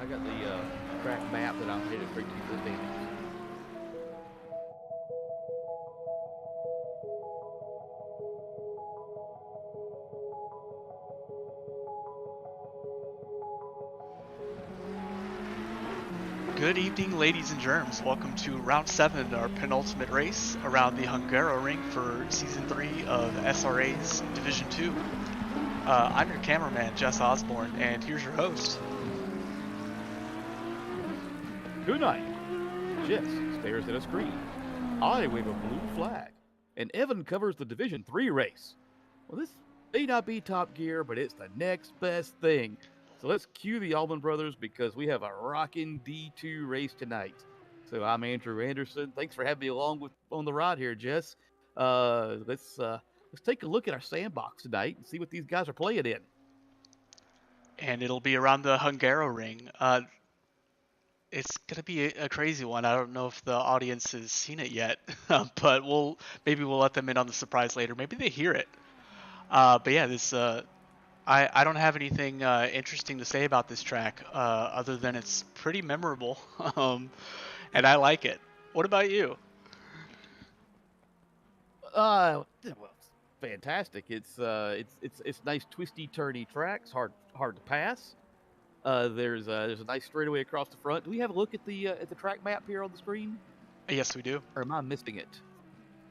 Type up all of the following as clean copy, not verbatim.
I got the track map that I'm headed straight to this day. Good evening, ladies and germs. Welcome to round 7, our penultimate race around the Hungaroring for Season 3 of SRA's Division 2. I'm your cameraman, Jess Osborne, and here's your host. Good night. Jess stares at a screen. I wave a blue flag, and Evan covers the Division 3 race. Well, this may not be Top Gear, but it's the next best thing. So let's cue the Allman Brothers because we have a rockin' D2 race tonight. So I'm Andrew Anderson. Thanks for having me along on the ride here, Jess. Let's take a look at our sandbox tonight and see what these guys are playing in. And it'll be around the Hungaroring. It's gonna be a crazy one. I don't know if the audience has seen it yet, but maybe we'll let them in on the surprise later. Maybe they hear it. But yeah, this I don't have anything interesting to say about this track other than it's pretty memorable, and I like it. What about you? Well, it's fantastic. It's nice twisty turny tracks, hard to pass. There's a nice straightaway across the front. Do we have a look at the track map here on the screen? Yes, we do. Or am I missing it?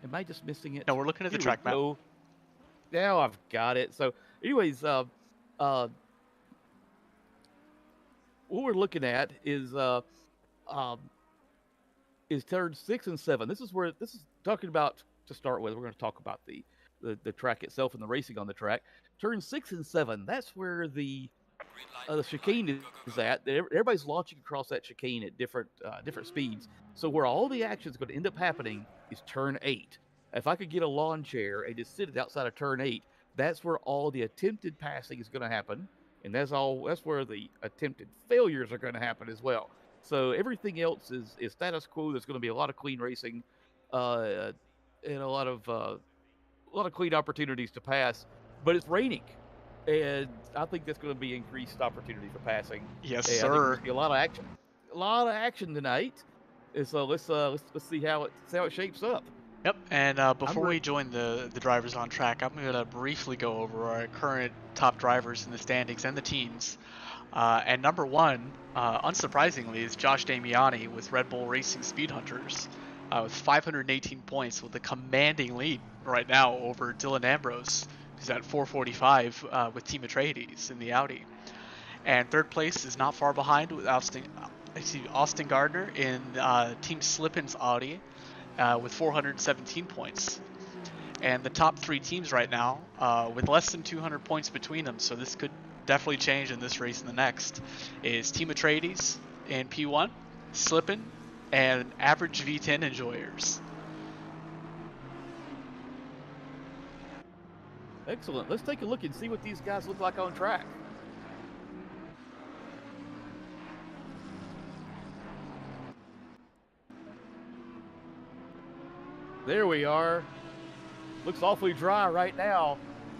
Am I just missing it? No, we're looking at the track map. Now I've got it. So, anyways, uh, what we're looking at um, is turns 6 and 7. This is talking about to start with. We're going to talk about the track itself and the racing on the track. Turn 6 and 7. That's where the chicane is at. Everybody's launching across that chicane at different speeds. So where all the action is going to end up happening is turn 8. If I could get a lawn chair and just sit it outside of turn 8, that's where all the attempted passing is going to happen, and that's where the attempted failures are going to happen as well. So everything else is status quo. There's going to be a lot of clean racing, uh, and a lot of clean opportunities to pass, but it's raining, and I think that's going to be increased opportunity for passing. Yes, And I think there's sir. going to be a lot of action tonight. And so let's see how it shapes up. Yep, and I'm before re- we join the drivers on track, I'm going to briefly go over our current top drivers in the standings and the teams. And number one, unsurprisingly, is Josh Damiani with Red Bull Racing Speed Hunters with 518 points with a commanding lead right now over Dylan Ambrose, who's at 445 with Team Atreides in the Audi. And third place is not far behind with Austin Gardner in Team Slippin's Audi with 417 points. And the top three teams right now with less than 200 points between them, so this could definitely change in this race and the next, is Team Atreides in P1, Slippin, and Average V10 Enjoyers. Excellent. Let's take a look and see what these guys look like on track. There we are. Looks awfully dry right now.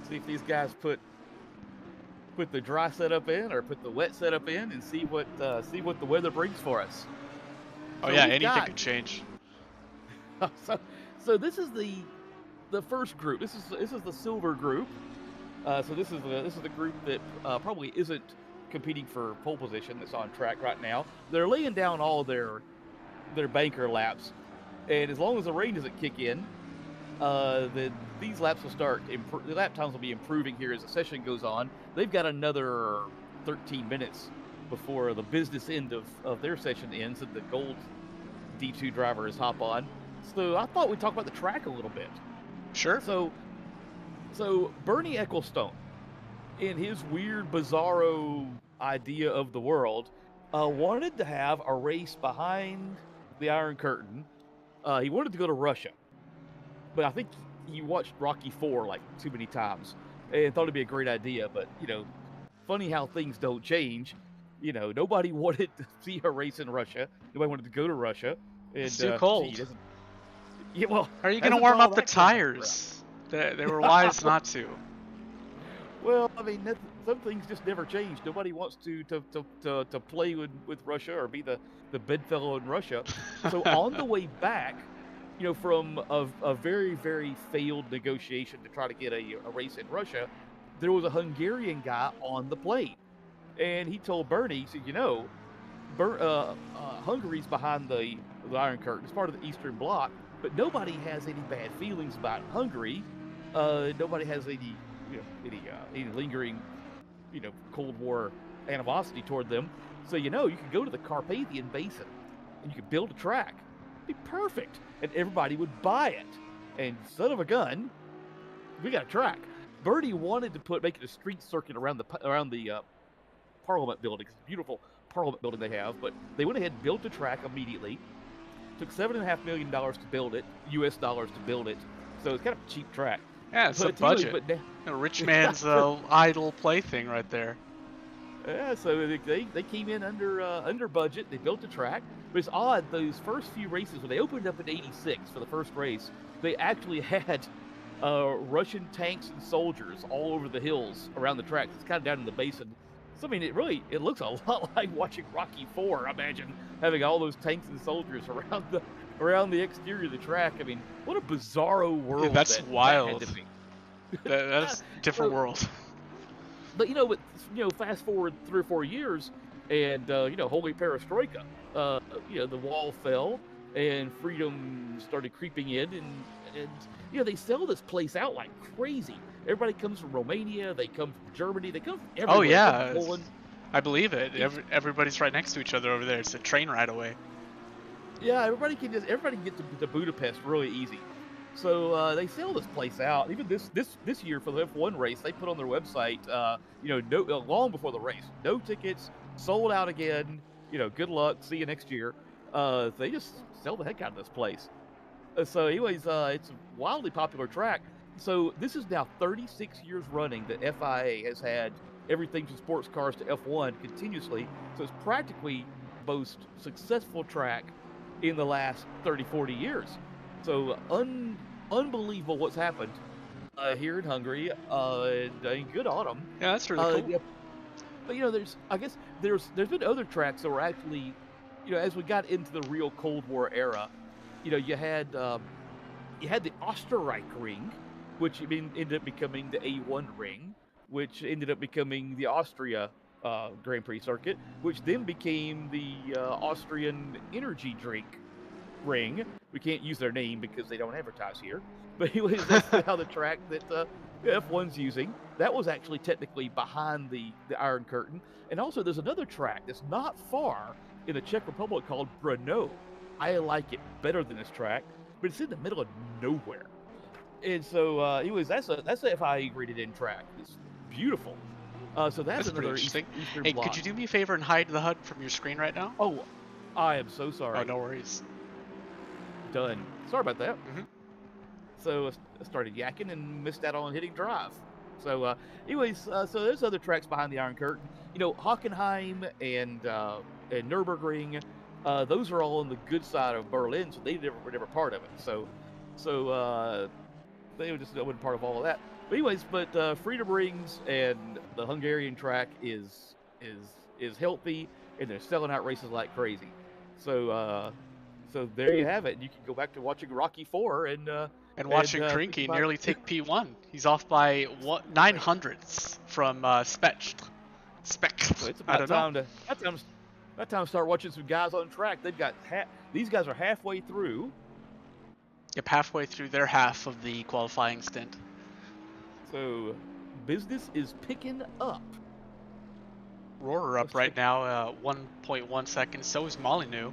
See if these guys put the dry setup in or put the wet setup in, and see what the weather brings for us. Oh So yeah, we've anything got- could change. so this is the first group. This is the silver group. So this is the group that probably isn't competing for pole position. That's on track right now. They're laying down all their banker laps, and as long as the rain doesn't kick in, these laps will start. The lap times will be improving here as the session goes on. They've got another 13 minutes before the business end of their session ends, and the gold D2 drivers hop on. So I thought we'd talk about the track a little bit. Sure. So Bernie Ecclestone, in his weird, bizarro idea of the world, wanted to have a race behind the Iron Curtain. He wanted to go to Russia, but I think he watched Rocky IV like too many times and thought it'd be a great idea. But funny how things don't change. Nobody wanted to see a race in Russia. Nobody wanted to go to Russia. And, It's too cold. Yeah, well, How are you going to warm up the tires? They were wise not to. Well, I mean, some things just never change. Nobody wants to play with Russia or be the bedfellow in Russia. So on the way back, from a very, very failed negotiation to try to get a race in Russia, there was a Hungarian guy on the plane. And he told Bernie, he said, Hungary's behind the Iron Curtain. It's part of the Eastern Bloc, but nobody has any bad feelings about Hungary. Nobody has any lingering, Cold War animosity toward them. So, you could go to the Carpathian Basin and you could build a track. It'd be perfect. And everybody would buy it. And son of a gun, we got a track. Bernie wanted to make it a street circuit around the Parliament building. It's a beautiful Parliament building they have, but they went ahead and built the track immediately. Took $7.5 million to build it, US dollars to build it. So it's kind of a cheap track. Yeah, it's a budget. A rich man's idle plaything right there. Yeah, so they came in under budget. They built the track. But it's odd, those first few races, when they opened up in '86 for the first race, they actually had Russian tanks and soldiers all over the hills around the track. It's kind of down in the basin. So, I mean, it looks a lot like watching Rocky IV, I imagine, having all those tanks and soldiers around the exterior of the track. I mean, what a bizarro world. Yeah, that's wild. That had to be. That's a different world. But fast forward 3 or 4 years, and holy perestroika. The wall fell, and freedom started creeping in, and they sell this place out like crazy. Everybody comes from Romania. They come from Germany. They come from everywhere. Oh They come yeah, from Poland. I believe it. Everybody's right next to each other over there. It's a train ride away. Yeah, everybody can get to Budapest really easy. So they sell this place out. Even this year for the F1 race, they put on their website, long before the race, no tickets, sold out again. Good luck. See you next year. They just sell the heck out of this place. So, anyways, it's a wildly popular track. So this is now 36 years running that FIA has had everything from sports cars to F1 continuously. So it's practically the most successful track in the last 30, 40 years. So unbelievable what's happened here in Hungary. And good on them. Yeah, that's really cool. Yeah, but there's been other tracks that were actually, as we got into the real Cold War era, you had the Österreich which ended up becoming the A1 ring, which ended up becoming the Austria Grand Prix circuit, which then became the Austrian energy drink ring. We can't use their name because they don't advertise here. But anyways, that's how the track that F1's using. That was actually technically behind the Iron Curtain. And also there's another track that's not far in the Czech Republic called Brno. I like it better than this track, but it's in the middle of nowhere. And so, anyways, that's a FIA rated in track. It's beautiful. So that's another interesting. Eastern Hey, block. could you do me a favor and hide the HUD from your screen right now? Oh, I am so sorry. Oh, no worries. Done. Sorry about that. Mm-hmm. So I started yakking and missed out on hitting drive. So, anyways, so there's other tracks behind the Iron Curtain. Hockenheim and Nürburgring. Those are all on the good side of Berlin, so they were never part of it. So they wasn't part of all of that. But anyways, Freedom Rings and the Hungarian track is healthy, and they're selling out races like crazy. So there you have it. You can go back to watching Rocky IV and watching Krinky nearly take P1. He's off by 900ths from Specht. So it's about time to start watching some guys on track. They've got these guys are halfway through. Yep, halfway through their half of the qualifying stint. So business is picking up. Roar up right now, 1.1 seconds. So is Molyneux.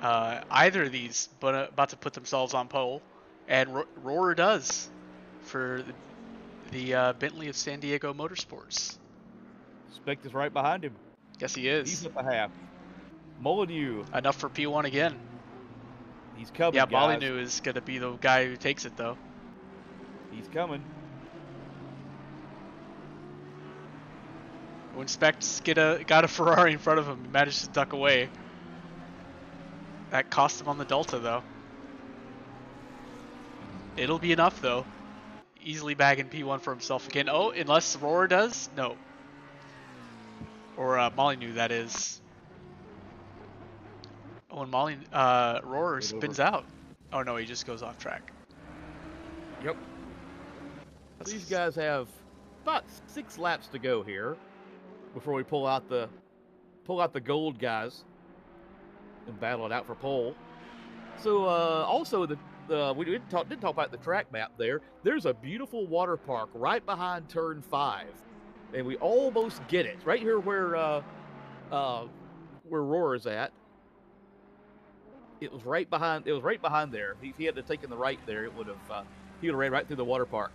Either of these about to put themselves on pole, and Roar does for the Bentley of San Diego Motorsports. Specht is right behind him. Yes, he is. He's at the half. Molyneux. Enough for P1 again. He's coming, yeah, guys. Molyneux is going to be the guy who takes it, though. He's coming. When Specht got a Ferrari in front of him, he managed to duck away. That cost him on the Delta, though. It'll be enough, though. Easily bagging P1 for himself again. Oh, unless Roar does? No. Or Molyneux, that is. Oh, and Roar spins out. Oh, no, he just goes off track. Yep. These guys have about 6 laps to go here before we pull out the gold guys and battle it out for pole. So also we didn't talk about the track map there. There's a beautiful water park right behind turn 5, and we almost get it right here where Roar is at. It was right behind there. If he had taken the right there, he would have ran right through the water park.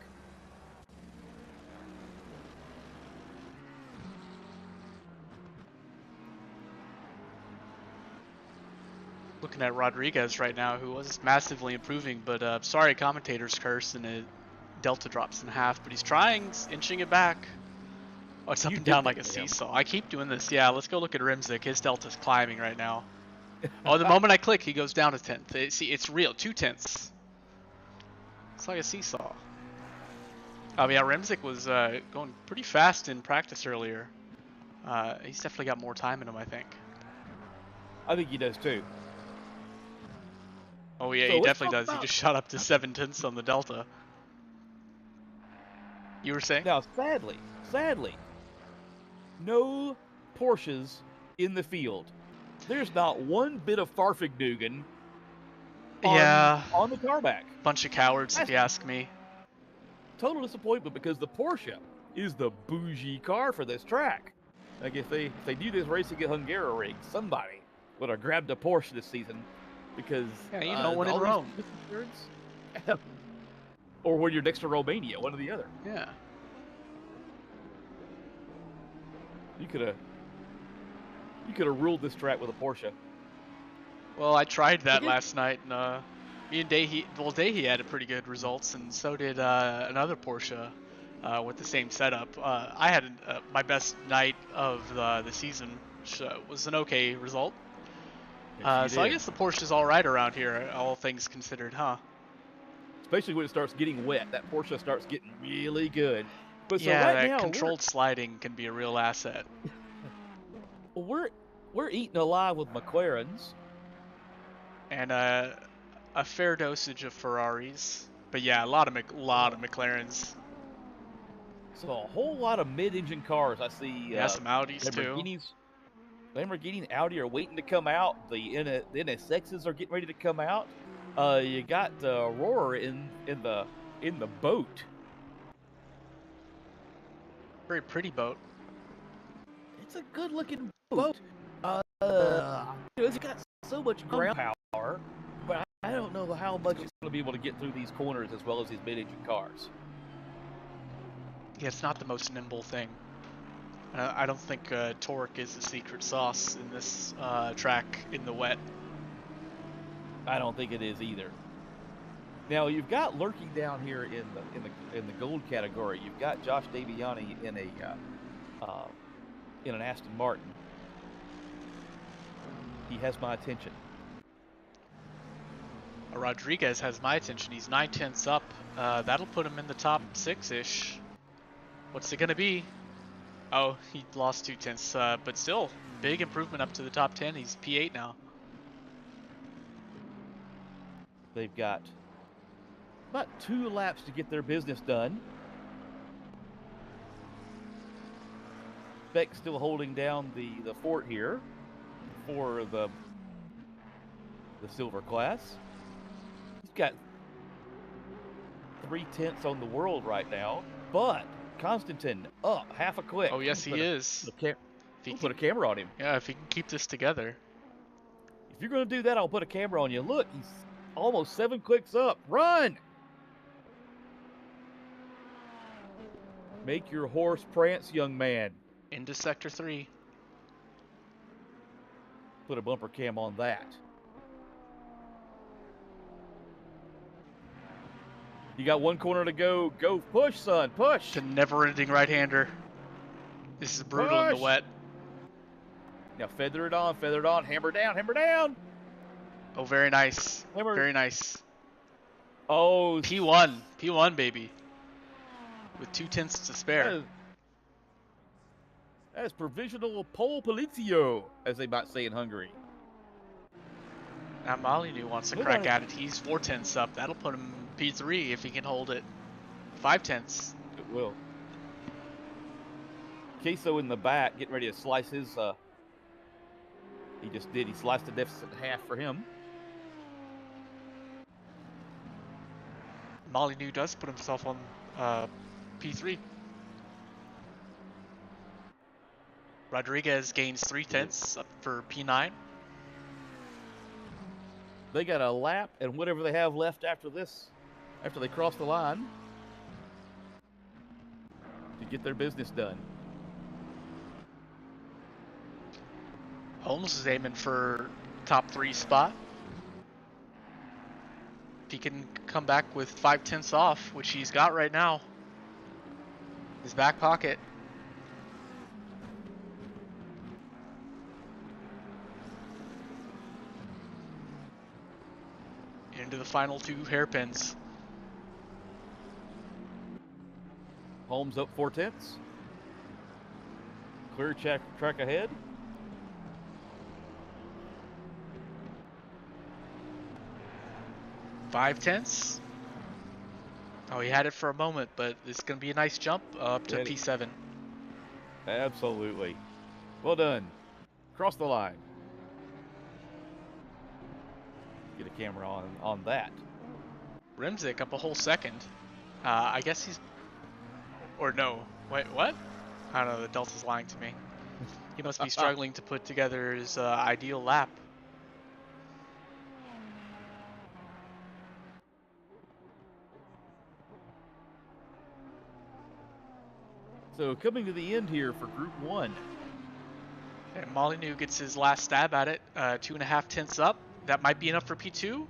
Looking at Rodriguez right now, who was massively improving, but sorry, commentator's curse, and it Delta drops in half, but he's trying, inching it back. Oh, it's up and down like a seesaw. I keep doing this. Yeah, let's go look at Rimzik. His Delta's climbing right now. Oh, the moment I click, he goes down a tenth. See, it's real, 2 tenths. It's like a seesaw. Yeah, Rimzik was going pretty fast in practice earlier. He's definitely got more time in him, I think. I think he does too. Oh yeah, he definitely does. He just shot up to 7 tenths on the Delta. You were saying? Now, sadly, no Porsches in the field. There's not one bit of Farfignugan on the tarmac. Bunch of cowards, if you ask me. total disappointment because the Porsche is the bougie car for this track. Like if they do this racing at Hungaroring, somebody would have grabbed a Porsche this season because Yeah, you know, when in all Rome. these insurance, or when you're next to Romania, one or the other. Yeah. You could have ruled this track with a Porsche. Well, I tried that last night, and me and Dahy had a pretty good results, and so did another Porsche with the same setup. I had my best night of the season, which was an okay result. Yes, so I guess the Porsche's all right around here, all things considered, huh? Especially when it starts getting wet, that Porsche starts getting really good. But Yeah, so right that now, controlled sliding can be a real asset. we're eating alive with McLarens. And a fair dosage of Ferraris, but yeah, a lot of McLarens. So a whole lot of mid-engine cars. I see. Yeah, some Audis too. Lamborghini and Audi are waiting to come out. The NSXs are getting ready to come out. You got Aurora in the boat. Very pretty boat. It's a good-looking boat. It's got so much ground power, but I don't know how much it's going to be able to get through these corners as well as these mid-engine cars. Yeah, it's not the most nimble thing. I don't think torque is the secret sauce in this track in the wet. I don't think it is either. Now you've got lurking down here in the gold category. You've got Josh Daviani in an Aston Martin. He has my attention. Rodriguez has my attention. He's 9/10 up. That'll put him in the top 6-ish. What's it gonna be? Oh, he lost 2/10, but still big improvement up to the top 10. He's P8 now. They've got about 2 laps to get their business done. Beck still holding down the fort here for the silver class. He's got 3/10 on the world right now, but Konstantin up half a click. Oh yes, he is. Put a camera on him. Yeah, if he can keep this together. If you're going to do that, I'll put a camera on you. Look, he's almost 7 clicks up. Run! Make your horse prance, young man. Into Sector 3. Put a bumper cam on that. You got 1 corner to go. Go push, son. Push. The never-ending right-hander. This is brutal in the wet. Now feather it on. Hammer down. Oh, very nice. Hammer. Very nice. Oh. P1, baby. With 2/10 to spare. That is provisional pole polizio, as they might say in Hungary. Now Molyneux wants to crack at it. He's 4/10 up. That'll put him P3 if he can hold it. 5/10. It will. Queso in the back, getting ready to slice his. He just did. He sliced the deficit in half for him. Molyneux does put himself on P3. Rodriguez gains 3/10 up for P9. They got a lap and whatever they have left after this, after they cross the line, to get their business done. Holmes is aiming for top 3 spot. If he can come back with 5/10 off, which he's got right now, his back pocket. Into the final 2 hairpins. Holmes up 4/10. Clear track ahead. .5. Oh, he had it for a moment, but it's going to be a nice jump up to P7. Absolutely. Well done. Cross the line. Get a camera on that. Rimzik up a whole second. I guess he's, or no, wait, what? I don't know, the Delta's lying to me. He must be struggling to put together his ideal lap. So coming to the end here for Group 1. And Molyneux gets his last stab at it, 2.5 tenths up. That might be enough for P2.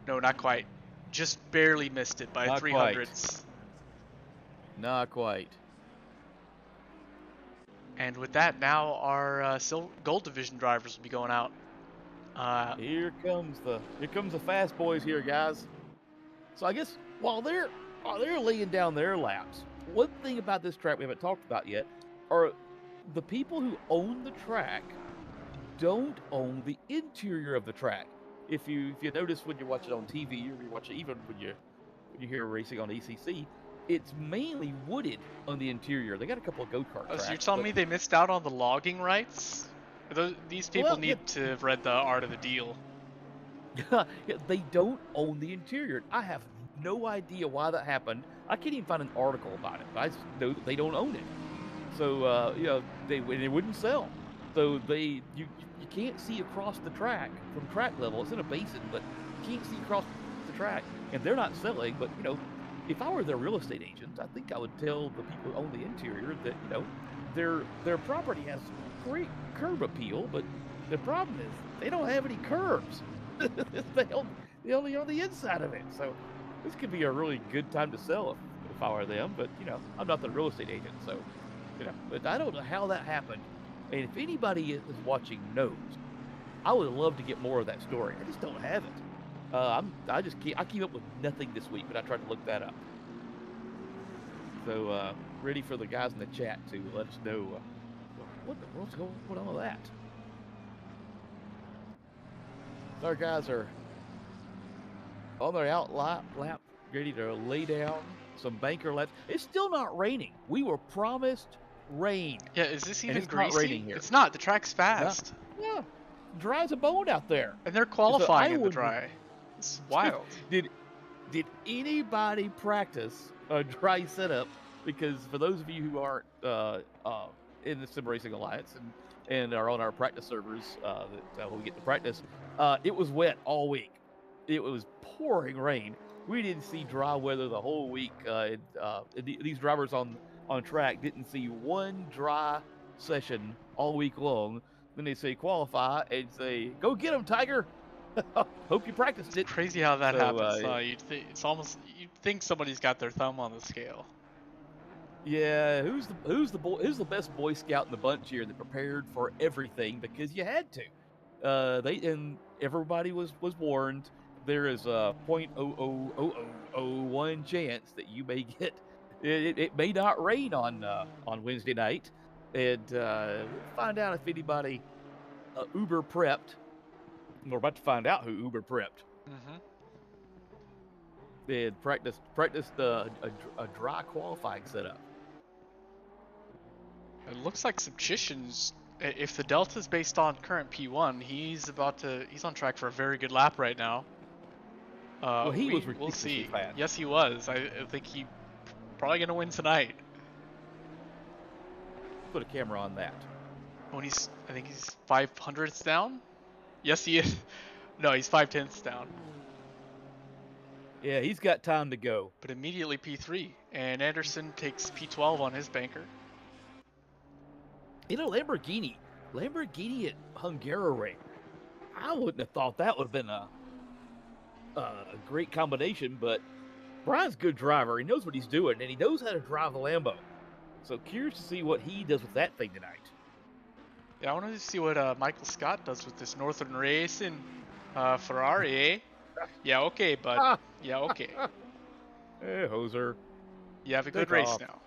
No, not quite. Just barely missed it by Not 300ths. Not quite. And with that, now our gold division drivers will be going out. Here comes the fast boys here, guys. So I guess while they're laying down their laps, one thing about this track we haven't talked about yet are the people who own the track don't own the interior of the track. If you notice when you watch it on TV, or you watch it even when you hear racing on ACC, it's mainly wooded on the interior. They got a couple of go-kart tracks. So you're telling me they missed out on the logging rights? These people need to have read the art of the deal. They don't own the interior. I have no idea why that happened. I can't even find an article about it. I just know that they don't own it. So they wouldn't sell. So you can't see across the track from track level. It's in a basin, but you can't see across the track, and they're not selling. But if I were their real estate agent, I think I would tell the people who own the interior that their property has great curb appeal, but the problem is they don't have any curbs. they only own the inside of it. So this could be a really good time to sell if I were them. But I'm not the real estate agent, so but I don't know how that happened. And if anybody is watching knows, I would love to get more of that story. I just don't have it. I keep up with nothing this week, but I tried to look that up. So ready for the guys in the chat to let us know what the world's going on with that. Our guys are on their out lap, ready to lay down some banker laps. It's still not raining. We were promised rain. Yeah, is this even greasy? Not raining here. It's not. The track's fast. Yeah, dry as a bone out there. And they're qualifying in the dry. It's wild. Did anybody practice a dry setup? Because for those of you who aren't in the Sim Racing Alliance and are on our practice servers that we get to practice, it was wet all week. It was pouring rain. We didn't see dry weather the whole week. These drivers on track didn't see one dry session all week long. Then they say qualify and say, "Go get them, Tiger." Hope you practiced it. It's crazy how that happens. You'd think somebody's got their thumb on the scale. Yeah, who's the best Boy Scout in the bunch here that prepared for everything because you had to. Everybody was warned. There is a 0.00001 chance that you may get. It may not rain on Wednesday night, and we'll find out if anybody Uber prepped. We're about to find out who Uber prepped. Mm-hmm. They had practiced a dry qualifying setup. It looks like Subchition's, if the Delta's based on current P1, he's on track for a very good lap right now. Well, he was we'll see. fast. Yes, he was. I think he probably gonna win tonight. Put a camera on that. I think he's 500ths down. Yes, he is. No, he's 5/10ths down. Yeah, he's got time to go. But immediately P3, and Anderson takes P12 on his banker. Lamborghini at Hungaroring. I wouldn't have thought that would have been a great combination, but Brian's a good driver. He knows what he's doing, and he knows how to drive the Lambo. So curious to see what he does with that thing tonight. Yeah, I wanted to see what Michael Scott does with this Northern Race and Ferrari, eh? Yeah, okay, bud. Yeah, okay. Hey, hoser. You have a good race now.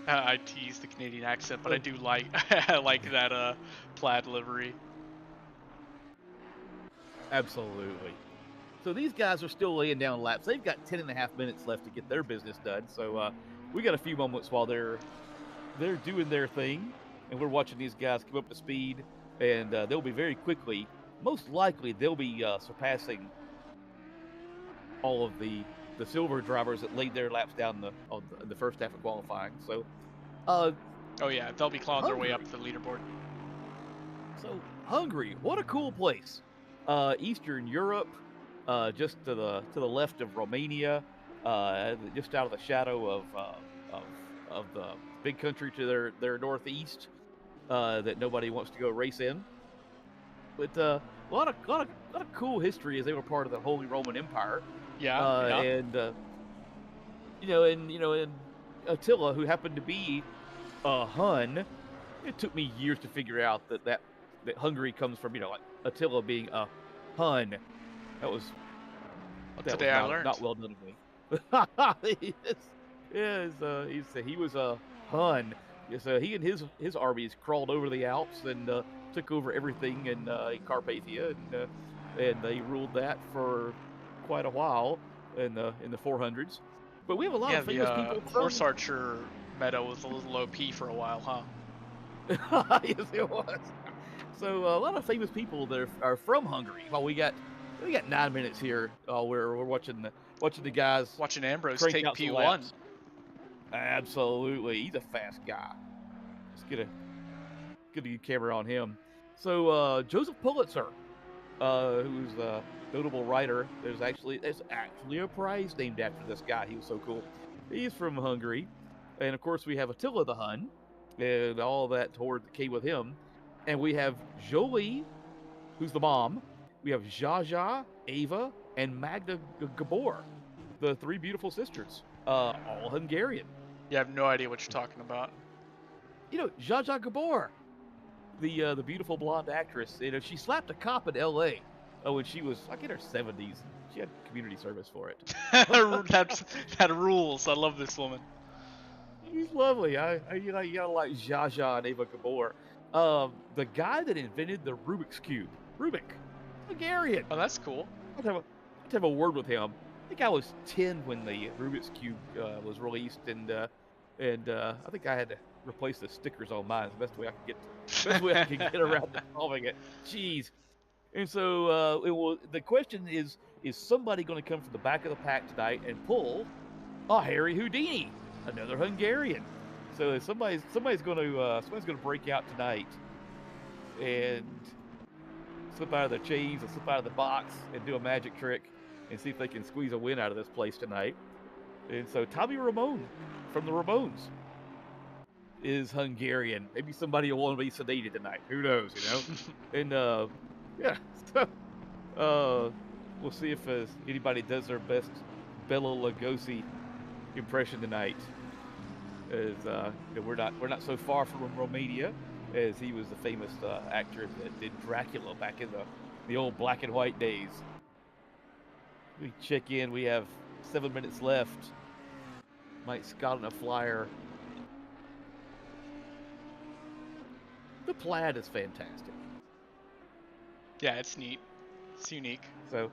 I tease the Canadian accent, but I do like I like that plaid livery. Absolutely. So these guys are still laying down laps. They've got 10.5 minutes left to get their business done. So we got a few moments while they're doing their thing. and we're watching these guys come up to speed, and they'll be very quickly, most likely, they'll be surpassing all of the silver drivers that laid their laps down the first half of qualifying. So, oh yeah, they'll be clawing their way Hungary. up the leaderboard. So Hungary, what a cool place! Eastern Europe, just to the left of Romania, just out of the shadow of the big country to their northeast, that nobody wants to go race in. But a lot of cool history as they were part of the Holy Roman Empire. Yeah, yeah. And and Attila, who happened to be a Hun. It took me years to figure out that Hungary comes from, like Attila being a Hun. That was Today I learned. Not well done of me. He was a Hun. So he and his armies crawled over the Alps and took over everything in Carpathia, and they ruled that for quite a while in the 400s. But we have a lot of famous people. Horse archer meta was a little OP for a while, huh? Yes, it was. So a lot of famous people that are from Hungary. Well, we got 9 minutes here. We're watching the guys. Watching Ambrose take P1. Absolutely, he's a fast guy. Let's get a camera on him. So Joseph Pulitzer, who's a notable writer. There's actually a prize named after this guy. He was so cool. He's from Hungary, and of course we have Attila the Hun, and all that horde that came with him. And we have Jolie, who's the mom. We have Jaja, Ava, and Magda Gabor, the three beautiful sisters, all Hungarian. Yeah, I have no idea what you're talking about. Jaja Gabor, the beautiful blonde actress. She slapped a cop in L.A. When she was like in her 70s. She had community service for it. that rules. I love this woman. She's lovely. You gotta like Jaja and Ava Gabor. The guy that invented the Rubik's Cube, Rubik, Hungarian. Oh, that's cool. I'd have a word with him. I think I was 10 when the Rubik's Cube was released, and I think I had to replace the stickers on mine. It's the best way I could get around to solving it. Jeez. And so the question is somebody going to come from the back of the pack tonight and pull a Harry Houdini, another Hungarian? So somebody's going to break out tonight and slip out of their chains and slip out of the box and do a magic trick and see if they can squeeze a win out of this place tonight. And so Tommy Ramone from the Ramones is Hungarian. Maybe somebody will want to be sedated tonight. Who knows, And yeah, so we'll see if anybody does their best Bela Lugosi impression tonight. As we're not so far from Romania, as he was the famous actor that did Dracula back in the old black and white days. We check in. We have 7 minutes left. Mike Scott on a flyer. The plaid is fantastic. Yeah, it's neat. It's unique. So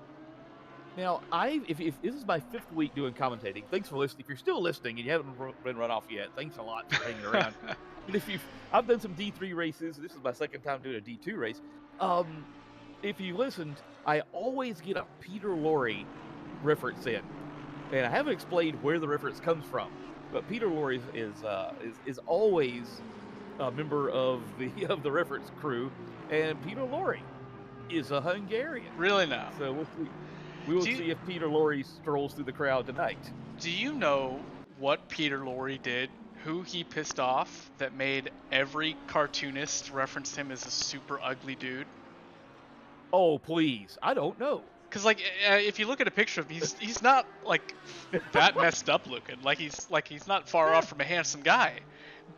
now, if this is my 5th week doing commentating, thanks for listening. If you're still listening and you haven't been run off yet, thanks a lot for hanging around. But I've done some D3 races. This is my 2nd time doing a D2 race. If you listened, I always get a Peter Lorre reference in, and I haven't explained where the reference comes from. But Peter Lorre is always a member of the reference crew, and Peter Lorre is a Hungarian. Really now? So we'll see. We will see if Peter Lorre strolls through the crowd tonight. Do you know what Peter Lorre did? Who he pissed off that made every cartoonist reference him as a super ugly dude? Oh, please. I don't know. Because, if you look at a picture of him, he's not, that messed up looking. He's not far off from a handsome guy.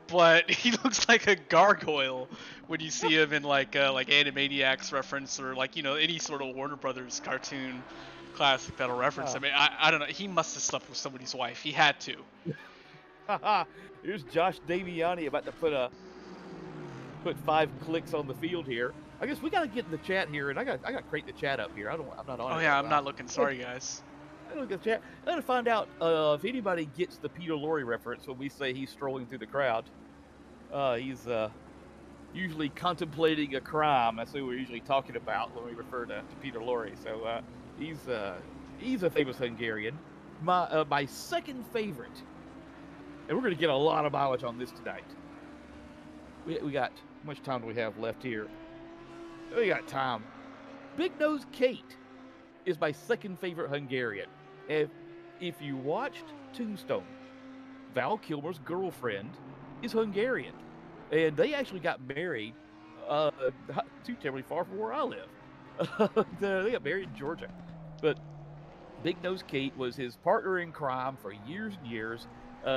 But he looks like a gargoyle when you see him in, Animaniacs reference or, any sort of Warner Brothers cartoon classic that'll reference him. I don't know. He must have slept with somebody's wife. He had to. Here's Josh Daviani about to put 5 clicks on the field here. I guess we gotta get in the chat here, and I gotta create the chat up here. I'm not on it. Oh yeah, I'm not looking. Sorry, guys. I don't get the chat. I gotta find out if anybody gets the Peter Lorre reference when we say he's strolling through the crowd. He's usually contemplating a crime. That's who we're usually talking about when we refer to Peter Lorre. So he's a famous Hungarian. My second favorite, and we're going to get a lot of mileage on this tonight. We got, how much time do we have left here? We got time. Big Nose Kate is my second favorite Hungarian. If you watched Tombstone, Val Kilmer's girlfriend is Hungarian. And they actually got married not too terribly far from where I live. They got married in Georgia. But Big Nose Kate was his partner in crime for years and years.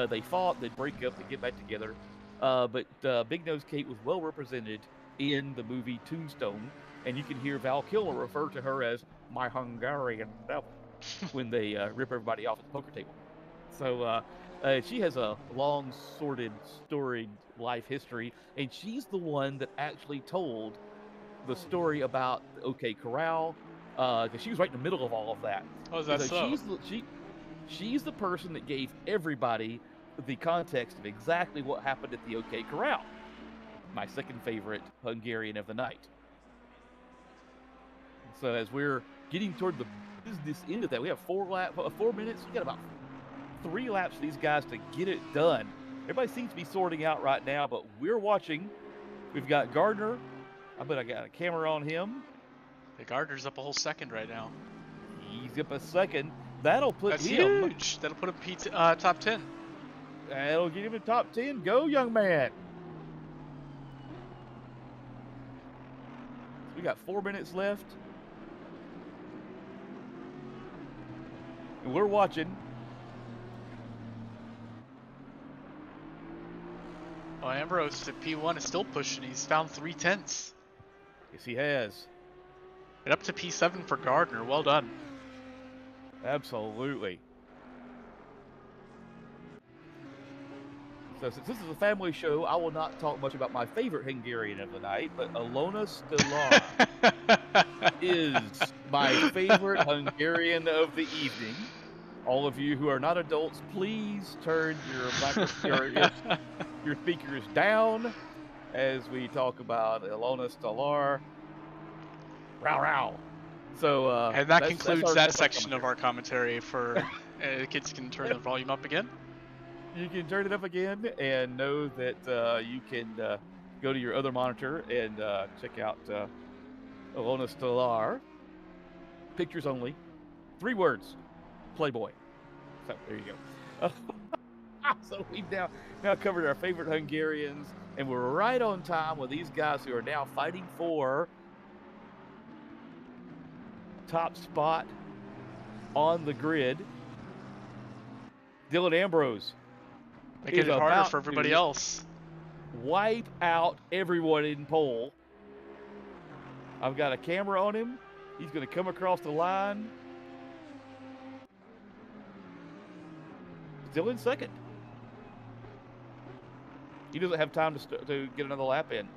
They fought, they'd break up, they'd get back together. But Big Nose Kate was well represented in the movie Tombstone. And you can hear Val Kilmer refer to her as my Hungarian devil when they rip everybody off at the poker table. So she has a long, storied life history, and she's the one that actually told the story about the OK Corral, because she was right in the middle of all of that. Oh, is that so? She's the person that gave everybody the context of exactly what happened at the OK Corral. My second favorite Hungarian of the night. So as we're getting toward the business end of that, we have 4 minutes. We got about 3 laps for these guys to get it done. Everybody seems to be sorting out right now, but we're watching. We've got Gardner. I bet I got a camera on him. The Gardner's up a whole second right now. He's up a second. That'll put That's him huge. That'll put him top 10. That'll get him in top 10. Go, young man. We got 4 minutes left. And we're watching. Oh, Ambrose at P1 is still pushing. He's found 3/10. Yes, he has. And up to P7 for Gardner. Well done. Absolutely. So since this is a family show, I will not talk much about my favorite Hungarian of the night, but Ilona Stolar is my favorite Hungarian of the evening. All of you who are not adults, please turn your speakers down as we talk about Ilona Stolar. Row row. So and that concludes that section of our commentary. For kids can turn the volume up again. You can turn it up again and know that you can go to your other monitor and check out Ilona Stolar. Pictures only. 3 words. Playboy. So there you go. So we've now covered our favorite Hungarians, and we're right on time with these guys who are now fighting for top spot on the grid. Dylan Ambrose. Making it harder for everybody else. Wipe out everyone in pole. I've got a camera on him. He's going to come across the line. Still in second. He doesn't have time to get another lap in.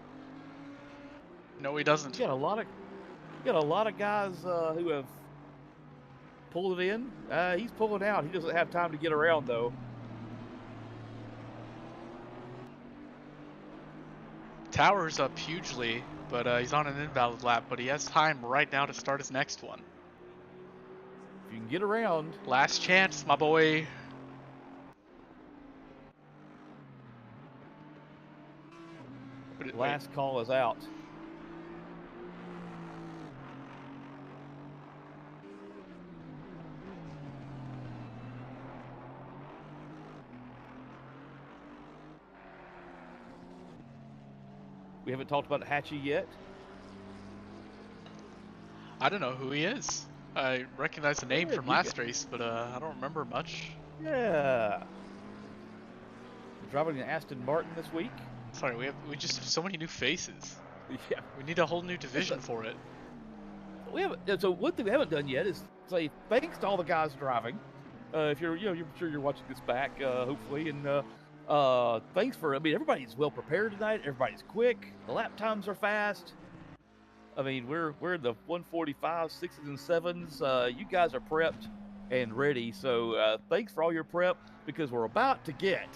No, he doesn't. You got a lot of guys who have pulled it in. He's pulling out. He doesn't have time to get around though. Tower's up hugely, but he's on an invalid lap, but he has time right now to start his next one. If you can get around. Last chance, my boy. Last call is out. We haven't talked about Hatchie yet. I don't know who he is. I recognize the name from last race, but I don't remember much. Yeah. Driving an Aston Martin this week. Sorry, we just have so many new faces. Yeah. We need a whole new division for it. So one thing we haven't done yet is say thanks to all the guys driving. If you're sure you're watching this back, hopefully, and thanks for. I mean, everybody's well prepared tonight. Everybody's quick. The lap times are fast. I mean, we're in the 145, 6s and 7s. You guys are prepped and ready. So thanks for all your prep, because we're about to get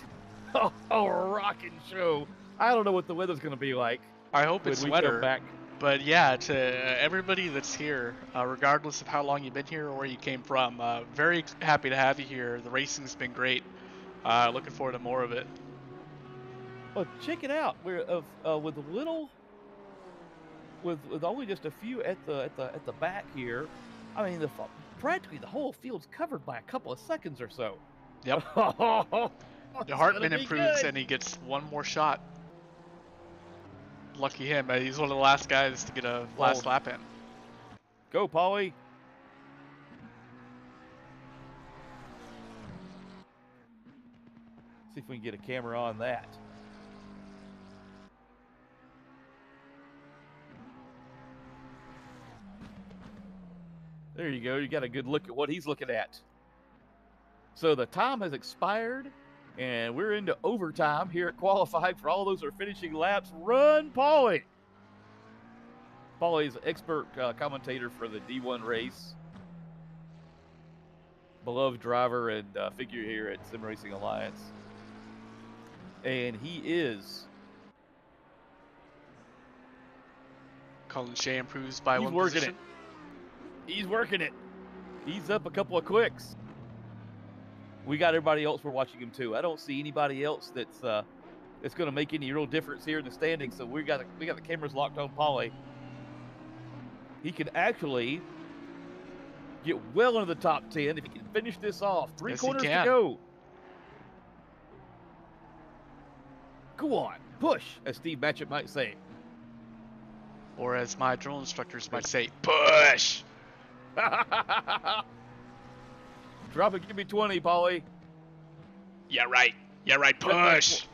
a rocking show. I don't know what the weather's going to be like. I hope it's when we come wetter. back. But yeah, to everybody that's here, regardless of how long you've been here or where you came from, very happy to have you here. The racing's been great. Looking forward to more of it. Well, check it out. We're with only just a few at the back here. I mean, practically the whole field's covered by a couple of seconds or so. Yep. The Hartman improves and he gets one more shot. Lucky him. He's one of the last guys to get a last lap in. Go, Paulie. See if we can get a camera on that. There you go. You got a good look at what he's looking at. So the time has expired, and we're into overtime here at qualifying for all those who are finishing laps. Run, Paulie! Paulie's an expert commentator for the D1 race. Beloved driver and figure here at Sim Racing Alliance. And he is... Colin Shea improves by one working position. He's working it. He's up a couple of quicks. We got everybody else. We're watching him too. I don't see anybody else that's going to make any real difference here in the standings. So we got the cameras locked on Paulie. He can actually get well into the top 10 if he can finish this off. Three corners to go. Go on, push, as Steve Matchett might say. Or as my drill instructors might say, push. Drop it, give me 20, Paulie. Yeah, right. Yeah, right. Push.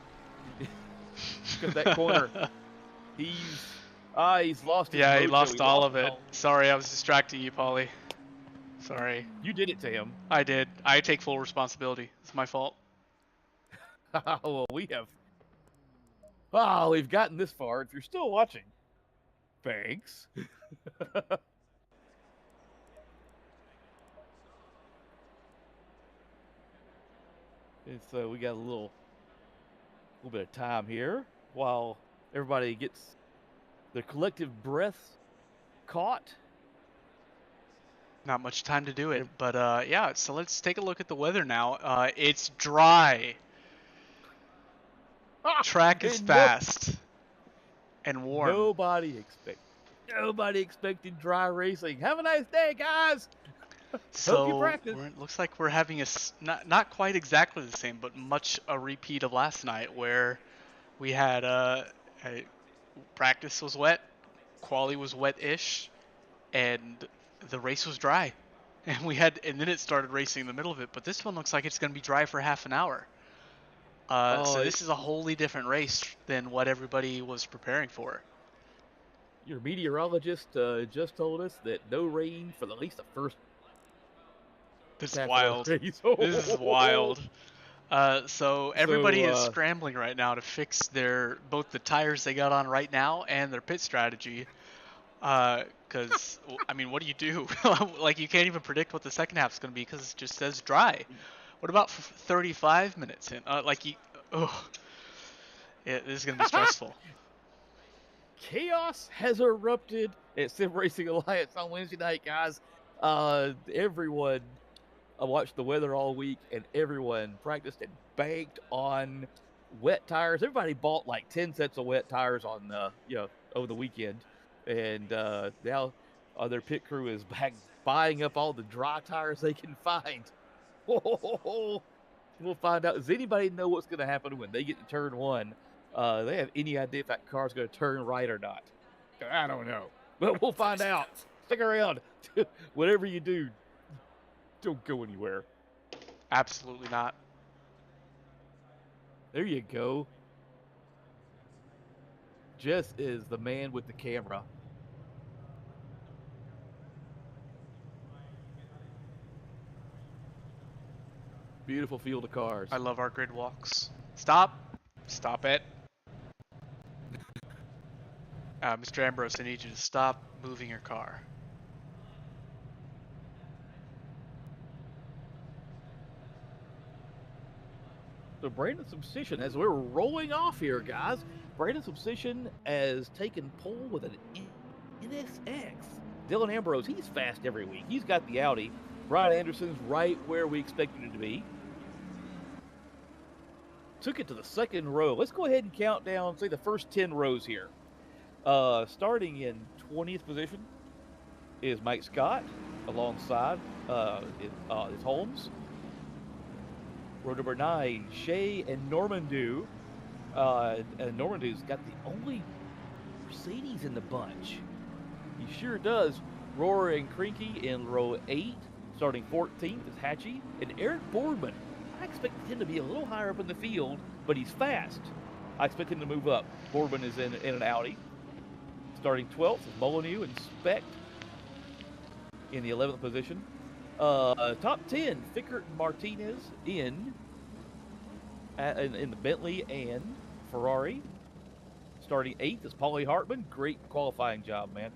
Because that corner, he's lost his Yeah, he mojo. lost all of it. Sorry, I was distracting you, Paulie. Sorry. You did it to him. I did. I take full responsibility. It's my fault. Well, we have. Oh, we've gotten this far. If you're still watching, thanks. And so we got a little bit of time here while everybody gets their collective breaths caught. Not much time to do it, but yeah. So let's take a look at the weather now. It's dry. Track is fast and warm. Nobody expected dry racing. Have a nice day, guys. So it looks like we're having a not quite exactly the same, but much a repeat of last night, where we had practice was wet, quali was wet-ish, and the race was dry, and then it started racing in the middle of it. But this one looks like it's going to be dry for half an hour. So this is a wholly different race than what everybody was preparing for. Your meteorologist just told us that no rain for at least the first. This is wild. This is wild. So everybody is scrambling right now to fix both the tires they got on right now and their pit strategy. Because I mean, what do you do? Like, you can't even predict what the second half is going to be because it just says dry. What about 35 minutes in? Yeah, this is going to be stressful. Chaos has erupted at Sim Racing Alliance on Wednesday night, guys. Everyone watched the weather all week, and everyone practiced and banked on wet tires. Everybody bought like 10 sets of wet tires on over the weekend, and now their pit crew is back buying up all the dry tires they can find. We'll find out. Does anybody know what's going to happen when they get to turn one? They have any idea if that car's going to turn right or not? I don't know. But we'll find out. Stick around. Whatever you do, don't go anywhere. Absolutely not. There you go. Jess is the man with the camera. Beautiful field of cars. I love our grid walks. Stop. Stop it. Mr. Ambrose, I need you to stop moving your car. So Brandon Substation, as we're rolling off here, guys, Brandon Substation has taken pole with an NSX. Dylan Ambrose, he's fast every week. He's got the Audi. Brian Anderson's right where we expected him to be. Took it to the second row. Let's go ahead and count down, say, the first 10 rows here. Starting in 20th position is Mike Scott, alongside is Holmes. Row number 9, Shea and Normandeau. And Normandeau's got the only Mercedes in the bunch. He sure does. Roar and Crinky in row 8. Starting 14th is Hatchie. And Eric Boardman. I expected him to be a little higher up in the field, but he's fast. I expect him to move up. Boardman is in an Audi. Starting 12th is Molyneux and Speck in the 11th position. Top 10, Fickert and Martinez in the Bentley and Ferrari. Starting 8th is Paulie Hartman. Great qualifying job, man.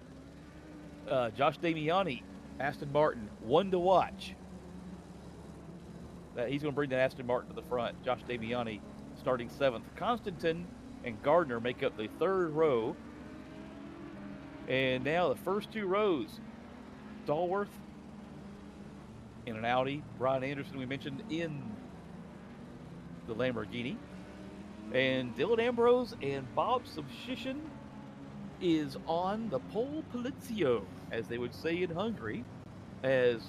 Josh Damiani, Aston Martin, one to watch. He's going to bring that Aston Martin to the front. Josh Damiani starting 7th. Constantin and Gardner make up the third row. And now the first 2 rows. Stallworth in an Audi. Brian Anderson, we mentioned, in the Lamborghini. And Dylan Ambrose and Bob Substation is on the pole polizio, as they would say in Hungary, as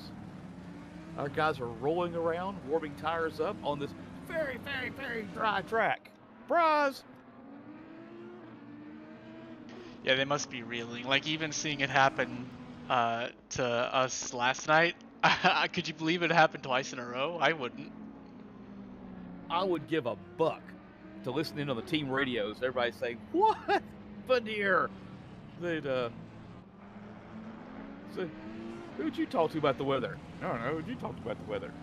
our guys are rolling around, warming tires up on this very, very, very dry track. Bras! Yeah, they must be reeling. Like, even seeing it happen to us last night, could you believe it happened twice in a row? I wouldn't. I would give a buck to listen in on the team radios. Everybody saying, "What, Veneer?" They'd say, "Who'd you talk to about the weather?" "I don't know. Who'd you talk to about the weather?"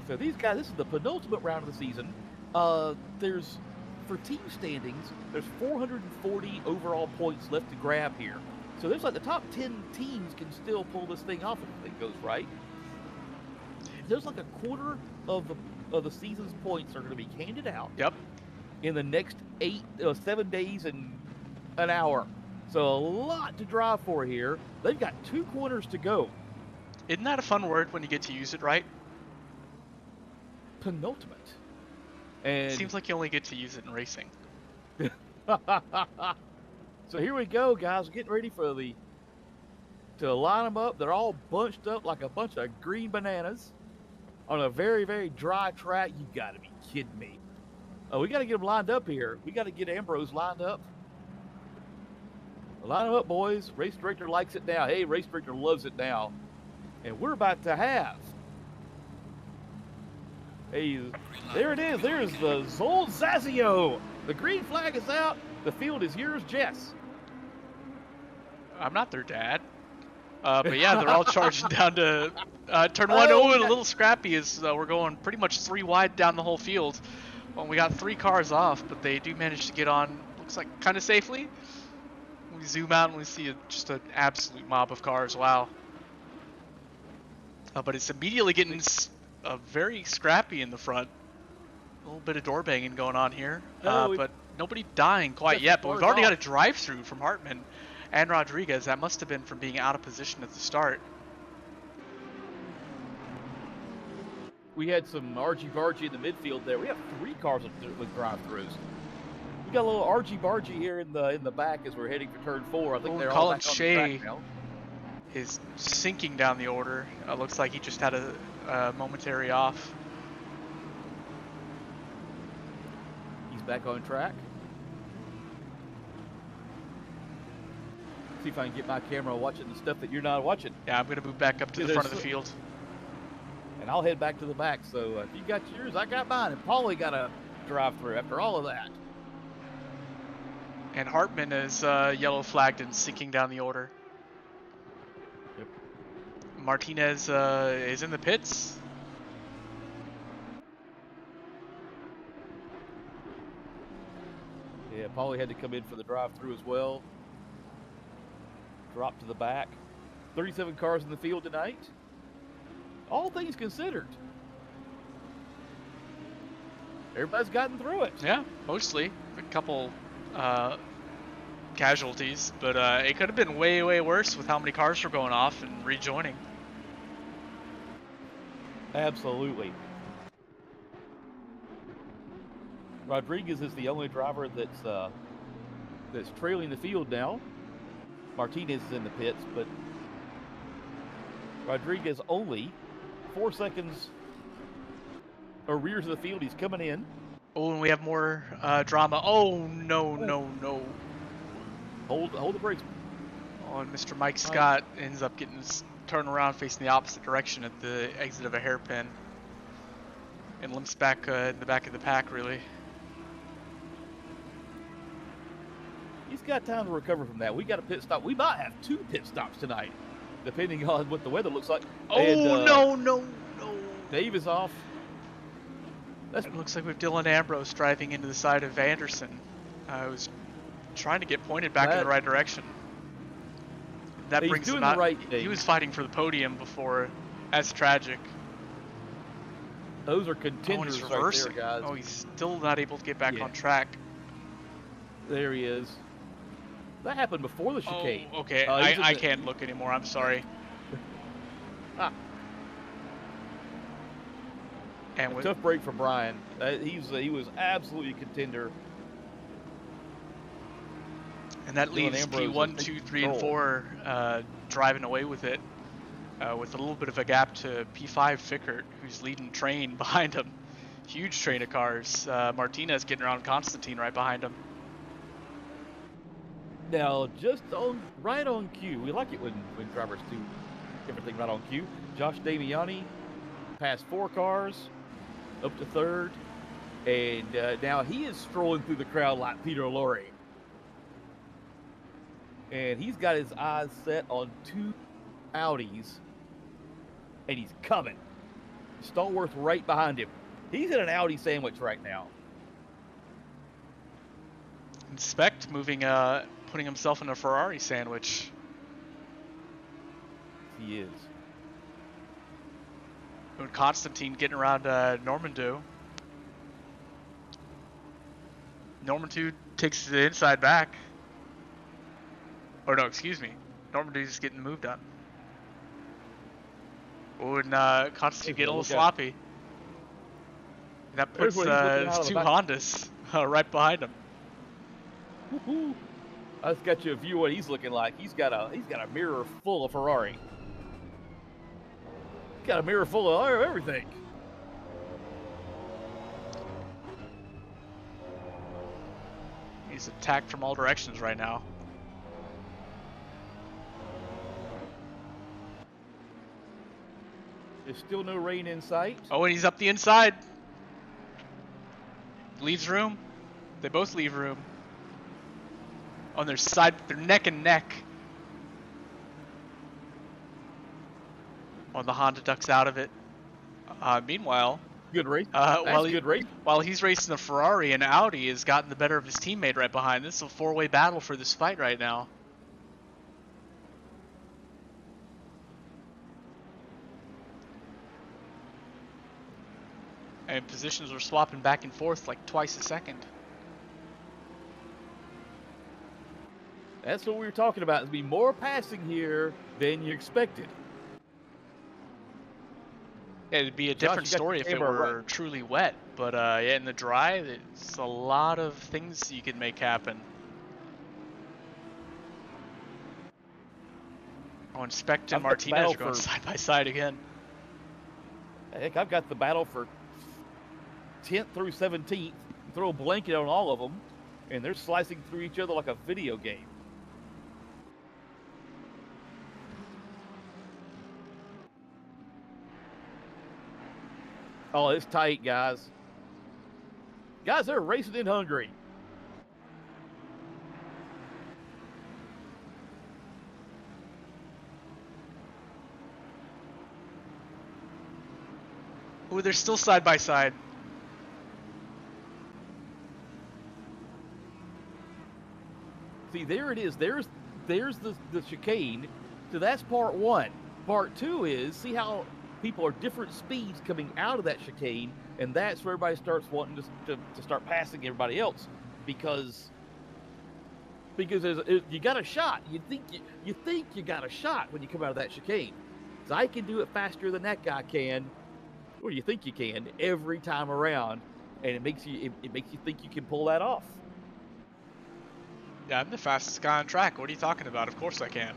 So these guys, this is the penultimate round of the season. There's, for team standings, there's 440 overall points left to grab here. So there's like the top 10 teams can still pull this thing off if everything goes right. There's like a quarter of the season's points are going to be handed out. Yep. In the next 7 days and an hour. So a lot to drive for here. They've got 2 corners to go. Isn't that a fun word when you get to use it right? Penultimate. And Seems like you only get to use it in racing. So here we go, guys. We're getting ready for to line them up. They're all bunched up like a bunch of green bananas on a very, very dry track. You got to be kidding me. We got to get them lined up here. We got to get Ambrose lined up. Line them up, boys. Race director likes it now. Hey, race director loves it now. And we're about to have. Hey, there it is. There's the Zol Zazio. The green flag is out. The field is yours, Jess. I'm not their dad. But yeah, they're all charging down to turn 1. Oh, and a little scrappy as we're going pretty much 3 wide down the whole field. Well, we got 3 cars off, but they do manage to get on, looks like, kind of safely. We zoom out and we see just an absolute mob of cars. Wow. But it's immediately getting very scrappy in the front. A little bit of door banging going on here, but nobody dying quite yet. But we've already got a drive-through from Hartman and Rodriguez. That must have been from being out of position at the start. We had some argy-bargy in the midfield there. We have 3 cars with drive-throughs. We got a little argy-bargy here in the back as we're heading for turn 4. I think they're all back on the track now. Is sinking down the order. Looks like he just had a momentary off. He's back on track. See if I can get my camera watching the stuff that you're not watching. Yeah, I'm going to move back up to the front of the field. And I'll head back to the back. So if you got yours, I got mine. And Paulie got a drive-through after all of that. And Hartman is yellow flagged and sinking down the order. Yep. Martinez is in the pits. Yeah, Paulie had to come in for the drive-through as well. Drop to the back. 37 cars in the field tonight. All things considered. Everybody's gotten through it. Yeah, mostly. A couple casualties, but it could have been way, way worse with how many cars were going off and rejoining. Absolutely. Rodriguez is the only driver that's trailing the field now. Martinez is in the pits, but Rodriguez only 4 seconds rears of the field. He's coming in. Oh, and we have more drama. Oh, no, no, no. Hold the brakes. Oh, and Mr. Mike Scott ends up getting turned around facing the opposite direction at the exit of a hairpin. And limps back in the back of the pack, really. He's got time to recover from that. We got a pit stop. We might have 2 pit stops tonight, depending on what the weather looks like. Oh, and, no. Dave is off. It looks like we have Dylan Ambrose driving into the side of Anderson. I was trying to get pointed back in the right direction. That brings him out. Right thing. He was fighting for the podium before. That's tragic. Those are contenders right there, guys. Oh, he's still not able to get back on track. There he is. That happened before the chicane. Oh, okay. I can't look anymore. I'm sorry. And a tough break for Brian. He was absolutely a contender. And that leaves P1, 2, 3, and 4 driving away with it, with a little bit of a gap to P5 Fickert, who's leading train behind him. Huge train of cars. Martinez getting around Constantine right behind him. Now, just right on cue. We like it when drivers do everything right on cue. Josh Damiani passed 4 cars up to 3rd, and now he is strolling through the crowd like Peter Lorre. And he's got his eyes set on 2 Audis, and he's coming. Stallworth right behind him. He's in an Audi sandwich right now. Inspect putting himself in a Ferrari sandwich. He is. And Constantine getting around Normandeau. Normandeau takes the inside back. Or no, excuse me. Normandeau's just getting moved on. Oh, and Constantine getting a little sloppy. And that puts his 2 Hondas right behind him. Woo-hoo. I just got you a view of what he's looking like. He's got a mirror full of Ferrari. He's got a mirror full of everything. He's attacked from all directions right now. There's still no rain in sight. Oh, and he's up the inside. Leaves room. They both leave room. On their side, they're neck and neck. Oh, the Honda ducks out of it. Meanwhile, good race. Good race. While he's racing the Ferrari, and Audi has gotten the better of his teammate right behind. This is a 4-way battle for this fight right now. And positions were swapping back and forth like twice a second. That's what we were talking about. There'll be more passing here than you expected. Yeah, it'd be a different story if it were truly wet. But yeah, in the dry, it's a lot of things you can make happen. Oh, Inspect and Martinez are going side by side again. Heck, I've got the battle for 10th through 17th. Throw a blanket on all of them, and they're slicing through each other like a video game. Oh, it's tight, guys. Guys, they're racing in Hungary. Oh, they're still side by side. See, there it is. There's the chicane. So that's part 1. Part 2 is, see how people are different speeds coming out of that chicane, and that's where everybody starts wanting to start passing everybody else because you got a shot. You think you got a shot when you come out of that chicane. So I can do it faster than that guy can, or you think you can, every time around, and it makes you think you can pull that off. Yeah, I'm the fastest guy on track. What are you talking about? Of course I can.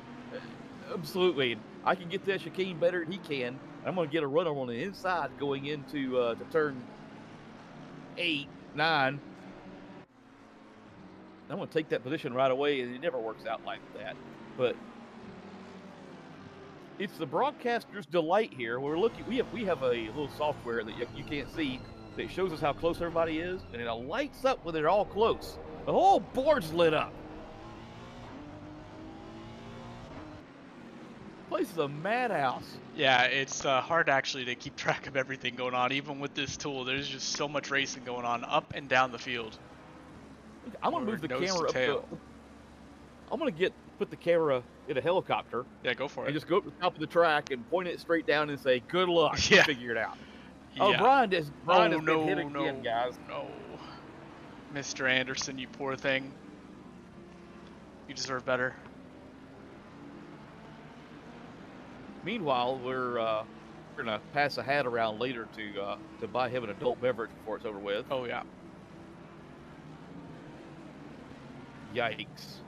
Absolutely. I can get that chicane better than he can. I'm going to get a runner on the inside going into to turn 8, 9. I'm going to take that position right away, and it never works out like that. But it's the broadcaster's delight here. We're looking. We have a little software that you can't see that shows us how close everybody is, and it lights up when they're all close. The whole board's lit up. Place is a madhouse. Yeah, it's hard actually to keep track of everything going on. Even with this tool, there's just so much racing going on up and down the field. I'm gonna move the camera up. I'm gonna put the camera in a helicopter. Yeah, go for it. And just go up to the top of the track and point it straight down and say, "Good luck." Yeah. Figure it out. Yeah. Oh, Brian has been hit again, no, guys. No, Mr. Anderson, you poor thing. You deserve better. Meanwhile, we're gonna pass a hat around later to buy him an adult beverage before it's over with. Oh yeah. Yikes!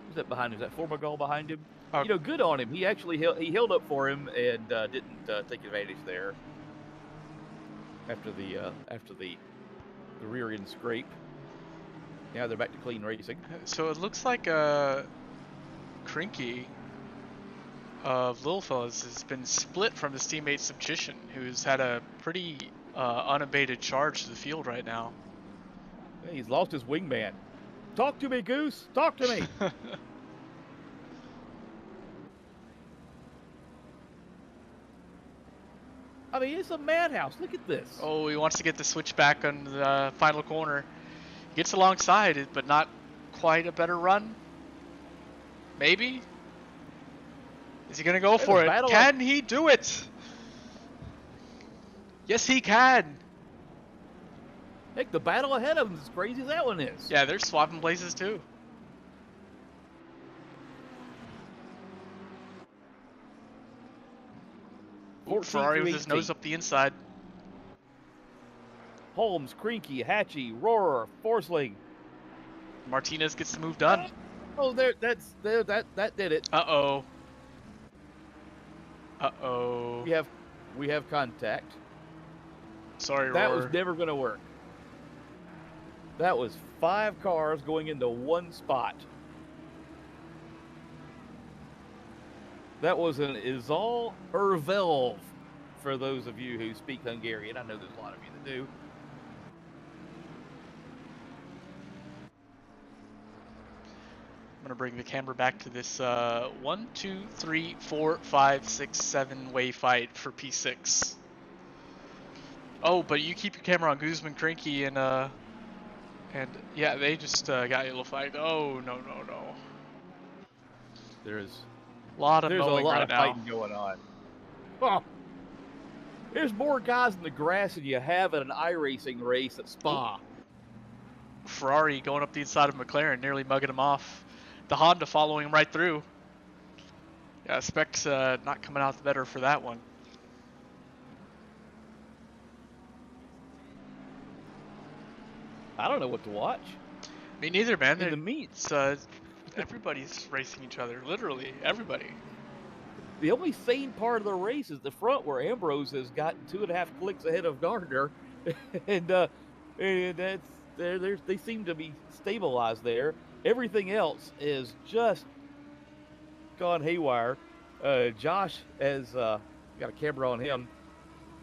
Who's that behind him? Is that Formagal behind him? Good on him. He actually held up for him and didn't take advantage there after the rear end scrape. Now they're back to clean racing. So it looks like Krinky of Lilfels has been split from his teammate Subchition, who's had a pretty unabated charge to the field right now. He's lost his wingman. Talk to me, Goose. Talk to me. I mean, it's a madhouse. Look at this. Oh, he wants to get the switch back on the final corner. Gets alongside it, but not quite a better run. Maybe? Is he going to go for it? Can he do it? Yes, he can. Heck, the battle ahead of him is as crazy as that one is. Yeah, they're swapping places too. Ferrari with his nose up the inside. Holmes, Krinky, Hatchie, Rohrer, Forsling. Martinez gets the move done. Oh, that did it. Uh-oh. Uh-oh. We have contact. Sorry, Rohrer. That was never going to work. That was 5 cars going into one spot. That was an Izal Ervelv, for those of you who speak Hungarian. I know there's a lot of you that do. I'm going to bring the camera back to this 1, 2, 3, 4, 5, 6, 7 way fight for P6. Oh, but you keep your camera on Guzman, Krinky, and yeah, they just got a little fight. Oh, no. There's a lot of fighting going on. Oh, there's more guys in the grass than you have at an iRacing race at Spa. Ferrari going up the inside of McLaren, nearly mugging him off. The Honda following him right through. Yeah, Specs not coming out the better for that one. I don't know what to watch. Me neither, man. In the meets, everybody's racing each other. Literally, everybody. The only sane part of the race is the front, where Ambrose has gotten 2.5 clicks ahead of Gardner, and that's they seem to be stabilized there. Everything else is just gone haywire. Josh has got a camera on him.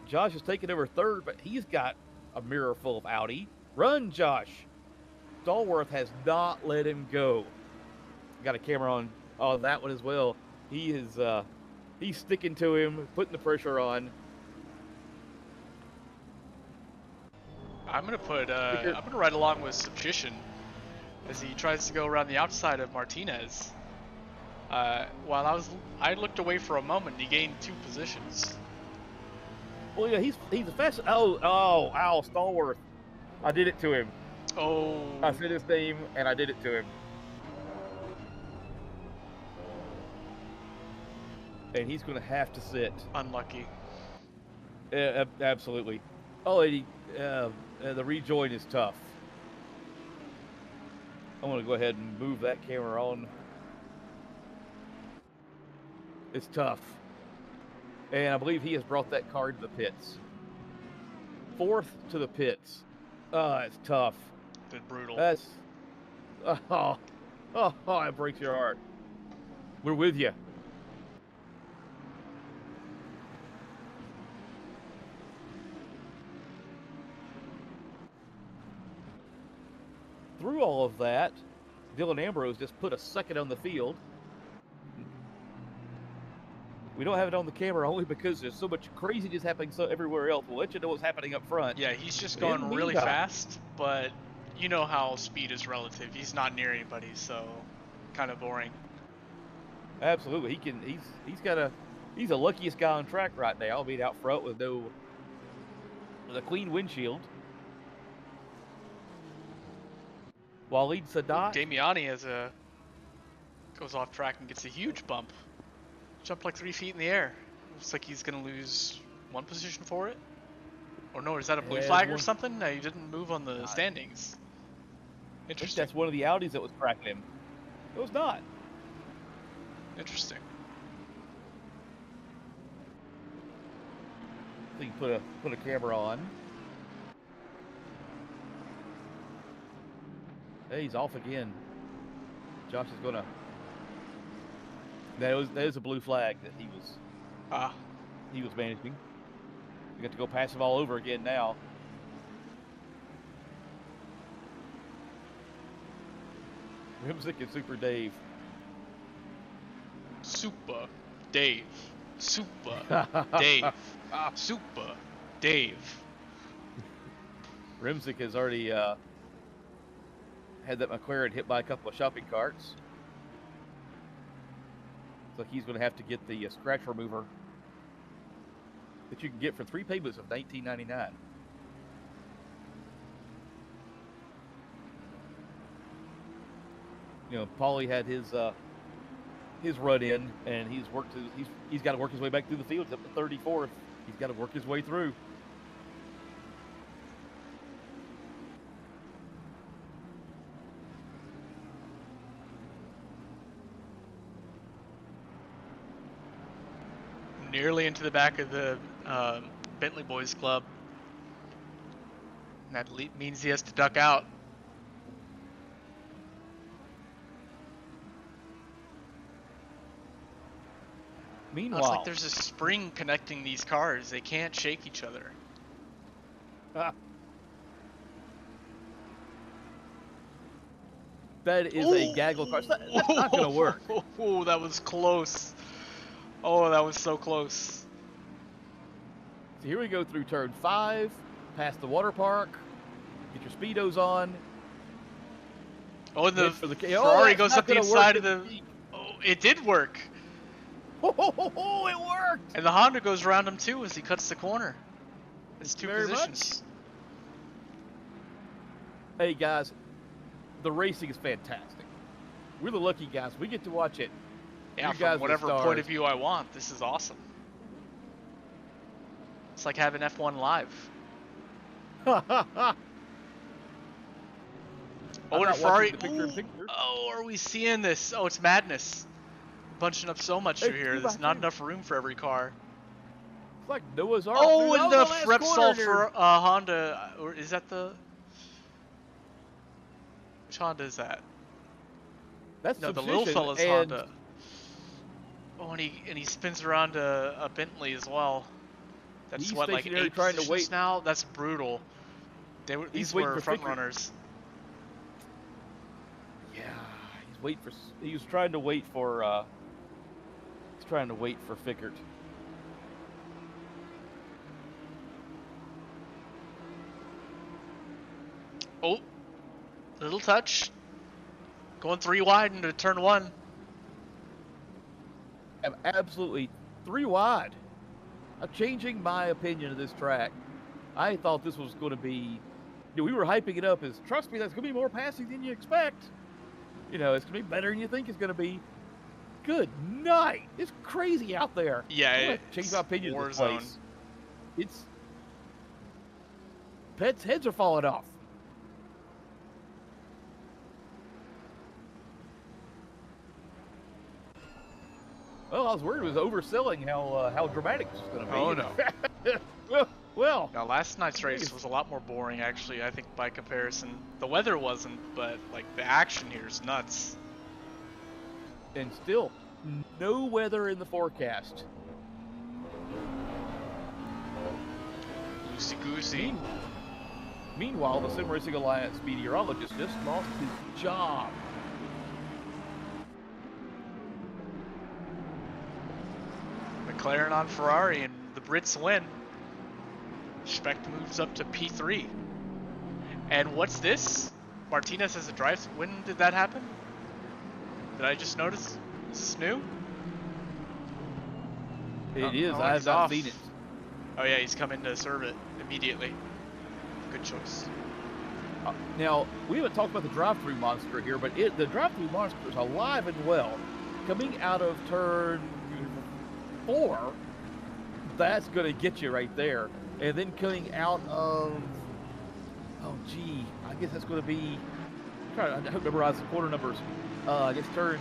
Josh has taken over third, but he's got a mirror full of Audi. Run, Josh. Stallworth has not let him go. Got a camera on that one as well. He is he's sticking to him, putting the pressure on. I'm gonna ride along with Subchition as he tries to go around the outside of Martinez. While I looked away for a moment, he gained 2 positions. Well, yeah, he's the fastest. Ow, Stallworth. I did it to him. Oh. I said his name, and I did it to him. And he's going to have to sit. Unlucky. Absolutely. Oh, and the rejoin is tough. I'm going to go ahead and move that camera on. It's tough. And I believe he has brought that car to the pits. 4th to the pits. It's tough. Been brutal. That's... Oh, it breaks your heart. We're with you. Through all of that, Dylan Ambrose just put a second on the field. We don't have it on the camera only because there's so much craziness happening everywhere else. We'll let you know what's happening up front. Yeah, he's just going really fast, but you know how speed is relative. He's not near anybody, so kind of boring. Absolutely, he's the luckiest guy on track right now. Being out front with a clean windshield. Waleed Sadat. Damiani goes off track and gets a huge bump. Jumped like 3 feet in the air. Looks like he's gonna lose 1 position for it. Or no, is that a blue flag or something? No, he didn't move on the standings. Interesting. That's one of the Audis that was cracking him. It was not. Interesting. So you put a camera on. Hey, he's off again. Josh is gonna. That is a blue flag that he was managing. We got to go pass him all over again now. Rimsick and Super Dave. Super Dave. Super Dave. Super Dave. Rimsick has already had that McLaren hit by a couple of shopping carts. So he's going to have to get the scratch remover that you can get for 3 payments of $19.99. You know, Paulie had his run in, and he's got to work his way back through the field. He's up to 34th. He's got to work his way through. Nearly into the back of the Bentley Boys Club. And that means he has to duck out. Meanwhile, looks like there's a spring connecting these cars. They can't shake each other. That is a gaggle car. That's not going to work. Oh, that was close. Oh, that was so close. So here we go through turn 5, past the water park. Get your speedos on. Oh, and the Ferrari goes up the inside of the... Oh, it did work. Oh, it worked! And the Honda goes around him too as he cuts the corner. It's 2 Very positions. Much. Hey guys, the racing is fantastic. We're the lucky guys. We get to watch it. Yeah, from whatever point of view I want. This is awesome. It's like having F1 live. Oh, and Ferrari. Oh, are we seeing this? Oh, it's madness. Bunching up so much through here. There's not enough room for every car. It's like Noah's Ark. Oh, and the Repsol for Honda. Or is that the... Which Honda is that? That's no, the little fella's Honda. Oh, and he spins around a Bentley as well. That's what, like 8 positions now? That's brutal. These were front runners. Yeah, he was trying to wait for Fickert. Oh, little touch. Going 3 wide into turn 1. am absolutely 3 wide. I'm changing my opinion of this track. I thought this was going to be, we were hyping it up as, trust me, that's going to be more passing than you expect. It's going to be better than you think it's going to be. Good night. It's crazy out there. Yeah, change my opinion of this Warzone. place. It's pets' heads are falling off. Well, I was worried it was overselling how dramatic this was going to be. Oh no. well. Now, last night's race was a lot more boring, actually. I think by comparison, the weather wasn't, but like the action here is nuts. And still, no weather in the forecast. Loosey goosey. Meanwhile, the Sim Racing Alliance meteorologist just lost his job. McLaren on Ferrari, and the Brits win. Speck moves up to P3. And what's this? Martinez has a drive. When did that happen? Did I just notice? Is this new? It is. I have not seen it. Oh yeah, he's coming to serve it immediately. Good choice. Now, we haven't talked about the drive-through monster here, but the drive-through monster is alive and well. Coming out of turn 4, that's going to get you right there. And then coming out of, oh gee, I guess that's going to be, I hope to memorize the quarter numbers. I guess turn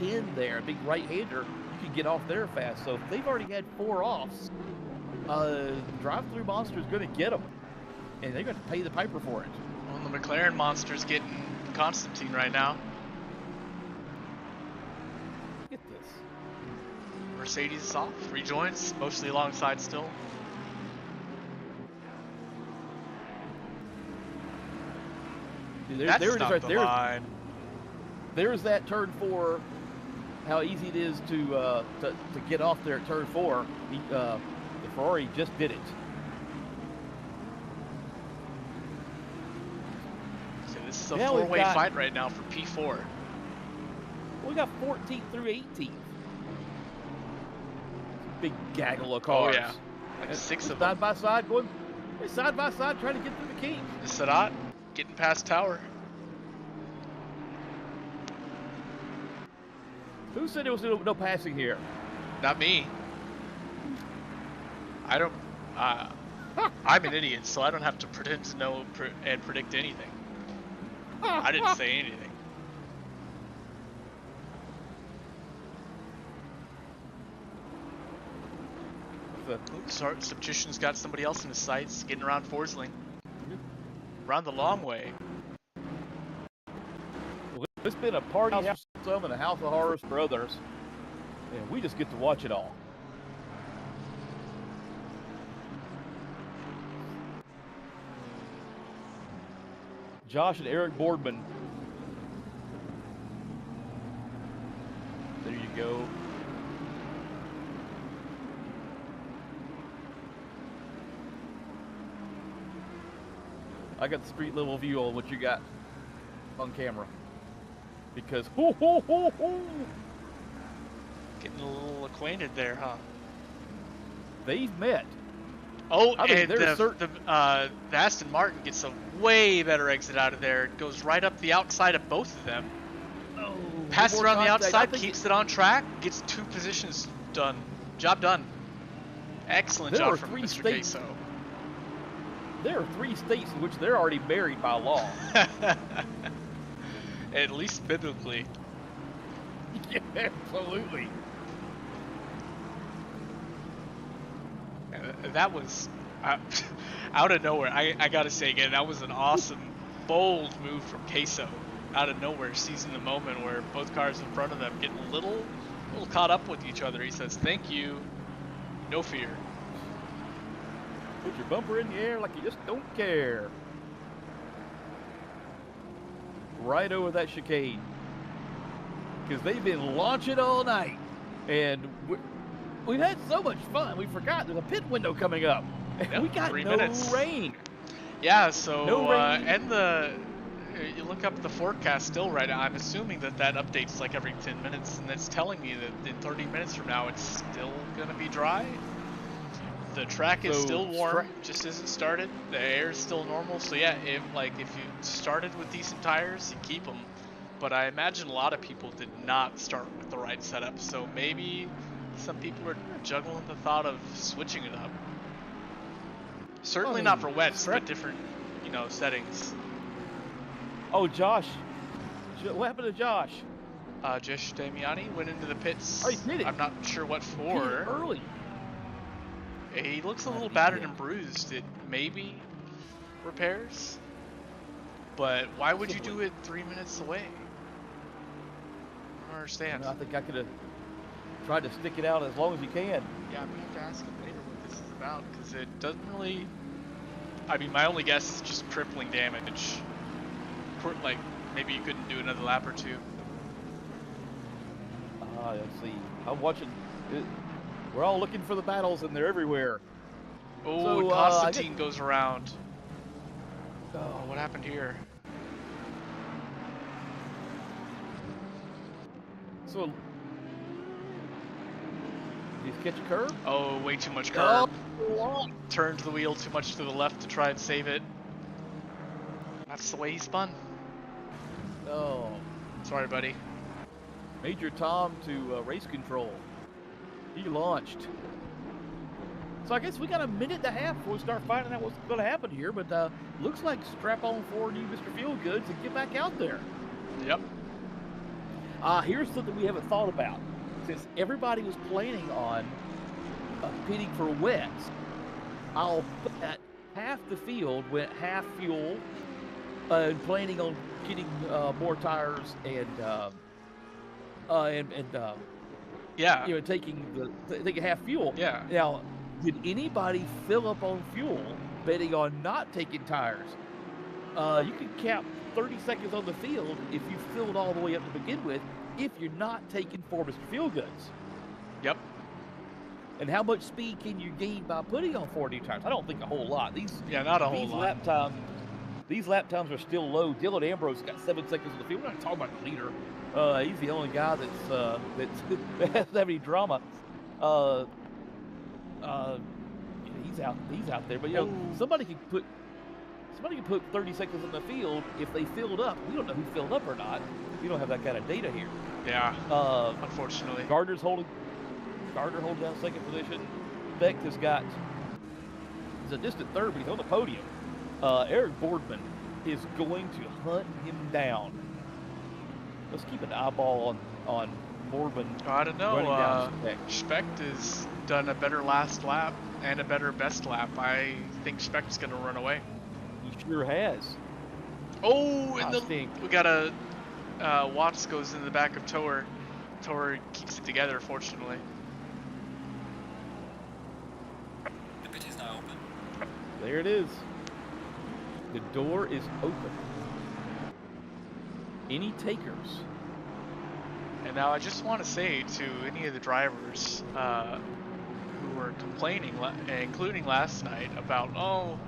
10 there, a big right-hander, you can get off there fast. So if they've already had 4 offs, drive-through monster is going to get them. And they're going to pay the piper for it. Well, the McLaren monster's getting Constantine right now. Look at this. Mercedes is off, rejoins, mostly alongside still. That's not right there. Line. There's that turn 4. How easy it is to get off there at turn 4. The Ferrari just did it. So this is a 4-way fight right now for P4. We got 14th through 18th. Big gaggle of cars. Oh yeah, like 6 of them. Side by side, going side by side, trying to get through the key. Sadat getting past Tower. Who said there was no passing here? Not me. I don't. I'm an idiot, so I don't have to pretend to know and predict anything. I didn't say anything. Substitution's got somebody else in his sights, getting around Forsling. Around the long way. Well, it's been a party house for some and a house of horrors for others. And we just get to watch it all. Josh and Eric Boardman. There you go. I got the street level view on what you got on camera. Because getting a little acquainted there, huh? They've met. Oh, and the Aston Martin gets a way better exit out of there. It goes right up the outside of both of them. Oh, passes around the outside, keeps it on track, gets 2 positions done. Job done. Excellent job from Mr. Queso. There are 3 states in which they're already married by law. At least biblically. Yeah, absolutely. That was out of nowhere. I gotta say again, that was an awesome, bold move from Queso. Out of nowhere, seizing the moment where both cars in front of them get a little caught up with each other. He says, "Thank you, no fear." Put your bumper in the air like you just don't care. Right over that chicane. Because they've been launching all night. And we've had so much fun. We forgot there's a pit window coming up. And Yep, we got 3 no minutes. rain. Yeah, so no rain. and you look up the forecast still right now. I'm assuming that updates like every 10 minutes, and it's telling me that in 30 minutes from now it's still gonna be dry. The track is still warm, just as it started. The air is still normal. So yeah, if you started with decent tires, you keep them. But I imagine a lot of people did not start with the right setup. So maybe some people are juggling the thought of switching it up. Certainly not for wets, but different, settings. Oh, Josh. What happened to Josh? Josh Damiani went into the pits. Oh, he did it. I'm not sure what for. He did it early. He looks a little battered and bruised. It maybe repairs, but why would you do it 3 minutes away? I don't understand. I think I could have tried to stick it out as long as you can. Yeah, I'm gonna have to ask him later what this is about, because it doesn't really. I mean, my only guess is just crippling damage. Like maybe you couldn't do another lap or two. Let's see. I'm watching. We're all looking for the battles, and they're everywhere. Oh, so, Constantine goes around. Oh, what happened here? So, did you catch a curve? Oh, way too much curve. Oh, turned the wheel too much to the left to try and save it. That's the way he spun. Oh. Sorry, buddy. Major Tom to race control. He launched. So I guess we got a minute and a half before we start finding out what's going to happen here, but looks like strap on forward you, Mr. Feelgoods, and get back out there. Yep. Here's something we haven't thought about. Since everybody was planning on pitting for wets, I'll bet half the field went half fuel and planning on getting more tires and yeah, taking half fuel. Yeah. Now, did anybody fill up on fuel betting on not taking tires? You can cap 30 seconds on the field if you filled all the way up to begin with, if you're not taking for Mr. Feelgoods. Yep. And how much speed can you gain by putting on 40 tires? I don't think a whole lot. Not a whole lot. These lap times are still low. Dylan Ambrose got 7 seconds on the field. We're not talking about the leader. He's the only guy that has any drama. He's out there. But somebody can put 30 seconds in the field if they filled up. We don't know who filled up or not. We don't have that kind of data here. Yeah. Unfortunately. Gardner's holding down second position. Beck he's a distant third, but he's on the podium. Eric Boardman is going to hunt him down. Let's keep an eyeball on Boardman. I don't know. Specht has done a better last lap and a better best lap. I think Specht's going to run away. He sure has. Oh, we got a Watts goes in the back of Tower. Tower keeps it together, fortunately. The pit is now open. There it is. The door is open. Any takers? And now I just want to say to any of the drivers who were complaining, including last night, about oh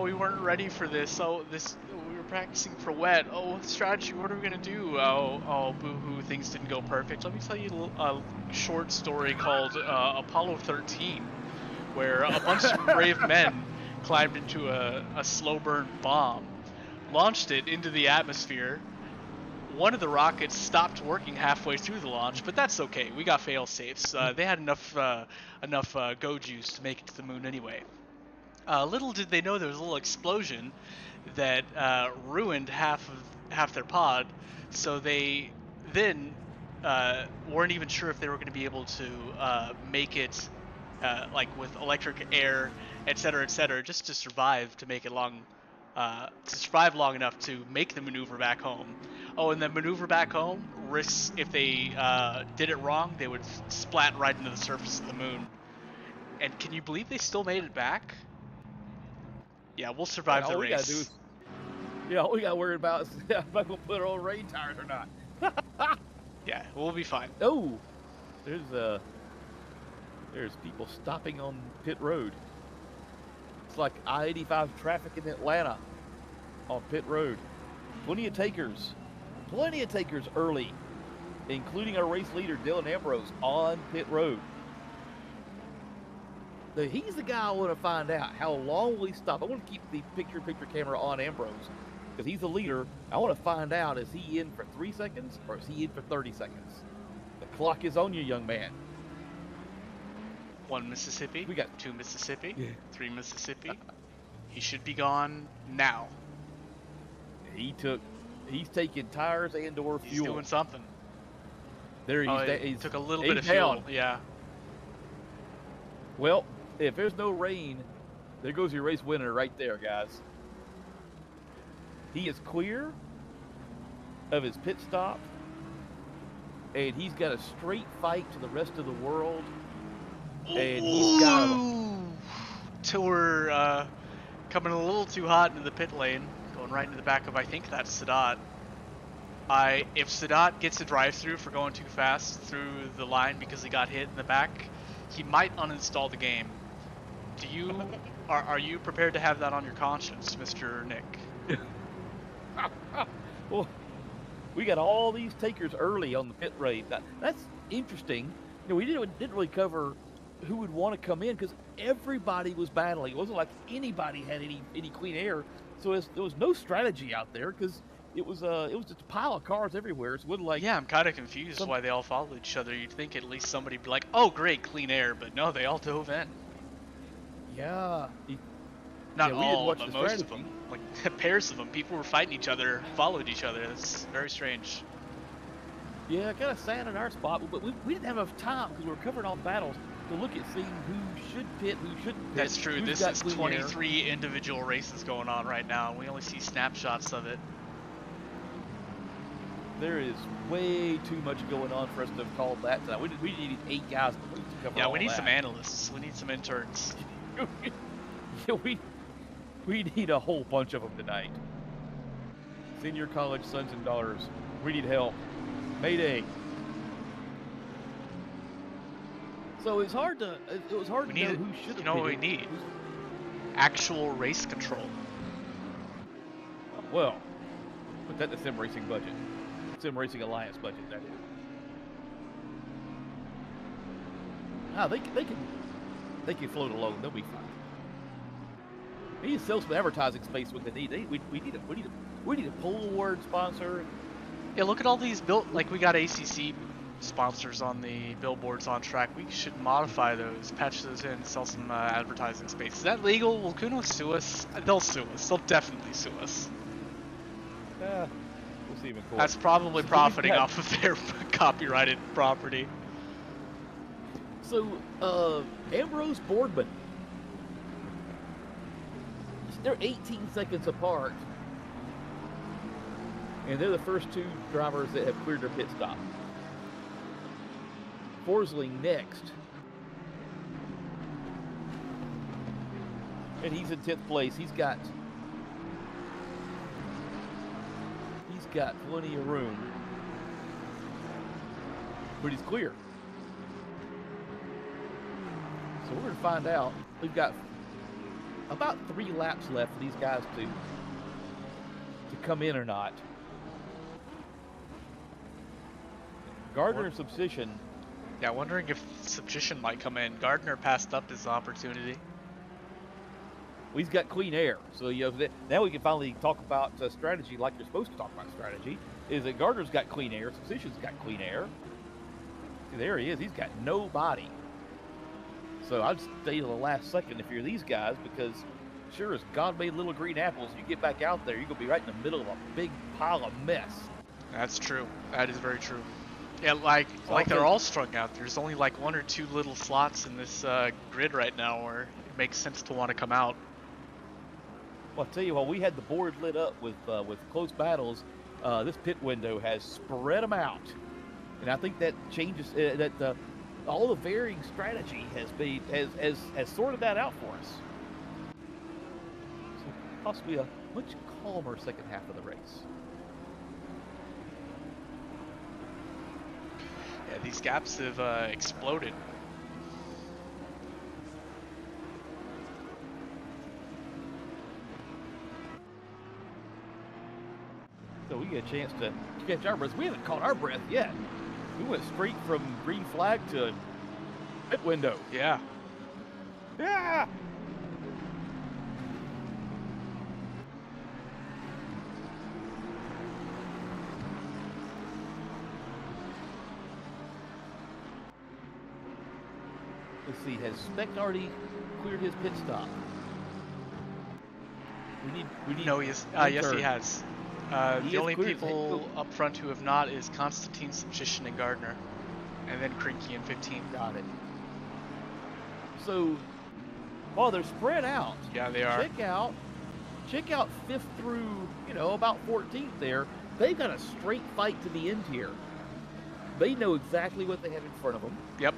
we weren't ready for this. We were practicing for wet. Oh, what strategy? What are we gonna do? Oh, boo-hoo! Things didn't go perfect. Let me tell you a short story called Apollo 13, where a bunch of brave men climbed into a slow burn bomb, launched it into the atmosphere. One of the rockets stopped working halfway through the launch, but that's okay. We got fail safes. They had enough go juice to make it to the moon anyway. Little did they know there was a little explosion that ruined half their pod. So they then weren't even sure if they were going to be able to make it like with electric, air, etc., just to survive, to make it long enough to make the maneuver back home. Oh, and the maneuver back home risks, if they did it wrong, they would splat right into the surface of the moon. And can you believe they still made it back? Yeah, we'll survive the race. All we got to worry about is if I'm going to put on rain tires or not. Yeah, we'll be fine. Oh, there's people stopping on pit road. It's like I-85 traffic in Atlanta on pit road. Plenty of takers early, including our race leader, Dylan Ambrose, on pit road. So he's the guy I want to find out. How long will he stop? I want to keep the picture-in-picture camera on Ambrose because he's the leader. I want to find out, is he in for 3 seconds or is he in for 30 seconds? The clock is on you, young man. 1 Mississippi. We got 2 Mississippi. Yeah. 3 Mississippi. He should be gone now. He's taking tires and/or fuel. He's doing something. There he took a little bit of fuel. Yeah. Well, if there's no rain, there goes your race winner right there, guys. He is clear of his pit stop, and he's got a straight fight to the rest of the world. And he's got We're coming a little too hot into the pit lane, going right into the back of, I think that's Sadat. If Sadat gets a drive-through for going too fast through the line because he got hit in the back, he might uninstall the game. Are you prepared to have that on your conscience, Mr. Nick? Well, we got all these takers early on the pit raid. That's interesting. You know, we didn't really cover who would want to come in because everybody was battling. It wasn't like anybody had any clean air, so there was no strategy out there because it was just a pile of cars everywhere. So it wasn't like, yeah, I'm kind of confused why they all followed each other. You'd think at least somebody'd be like, "Oh, great, clean air," but no, they all dove in. Yeah, not all, but most of them. Like pairs of them. People were fighting each other, followed each other. That's very strange. Yeah, kind of sad in our spot, but we didn't have enough time because we were covering all the battles to look at seeing who should pit, who shouldn't pit. That's true. This is 23 individual races going on right now, and we only see snapshots of it. There is way too much going on for us to have called that tonight. We need 8 guys to cover all Yeah, we need that. some analysts. We need some interns. Yeah, we need a whole bunch of them tonight. Senior college sons and daughters, we need help. Mayday. So it was hard to know who should have. You know what we need? Actual race control. Well, put that in the Sim Racing budget. Sim Racing Alliance budget, that is. Ah, they can float alone. They'll be fine. We need to sell some advertising space when they need. We need a pull award sponsor. Yeah, look at all these like we got ACC sponsors on the billboards on track. We should modify those, patch those in, sell some advertising space. Is that legal? Will Kuno sue us? They'll sue us. They'll definitely sue us. We'll see even cool. That's probably profiting off of their copyrighted property. So, Ambrose Boardman. They're 18 seconds apart. And they're the first 2 drivers that have cleared their pit stop. Forsling next. And he's in 10th place. He's got plenty of room. But he's clear. So we're going to find out. We've got about 3 laps left for these guys to come in or not. Gardner and Substitution. Yeah, wondering if Substitution might come in. Gardner passed up his opportunity. Well, he's got clean air, so now we can finally talk about strategy like you're supposed to talk about strategy. Is that Gardner's got clean air, Substitution's got clean air. See, there he is. He's got no body. So I'd stay to the last second if you're these guys, because sure as God made little green apples, you get back out there, you're gonna be right in the middle of a big pile of mess. That's true. That is very true. Yeah, like they're all strung out. There's only like 1 or 2 little slots in this grid right now where it makes sense to want to come out. Well, I'll tell you what, we had the board lit up with close battles. This pit window has spread them out, and I think that changes all the varying strategy has sorted that out for us. So possibly a much calmer second half of the race. Yeah, these gaps have exploded. So we get a chance to catch our breath. We haven't caught our breath yet. We went straight from green flag to pit window. Yeah. Yeah! Let's see, has Speck already cleared his pit stop? We need No, he is. Yes, he has. He The has only cleared his people up front who have not is Constantine, Subchition, and Gardner. And then Krinky in 15. Got it. So, while they're spread out, Yeah, they are. check out 5th through, about 14th there. They've got a straight fight to the end here. They know exactly what they have in front of them. Yep.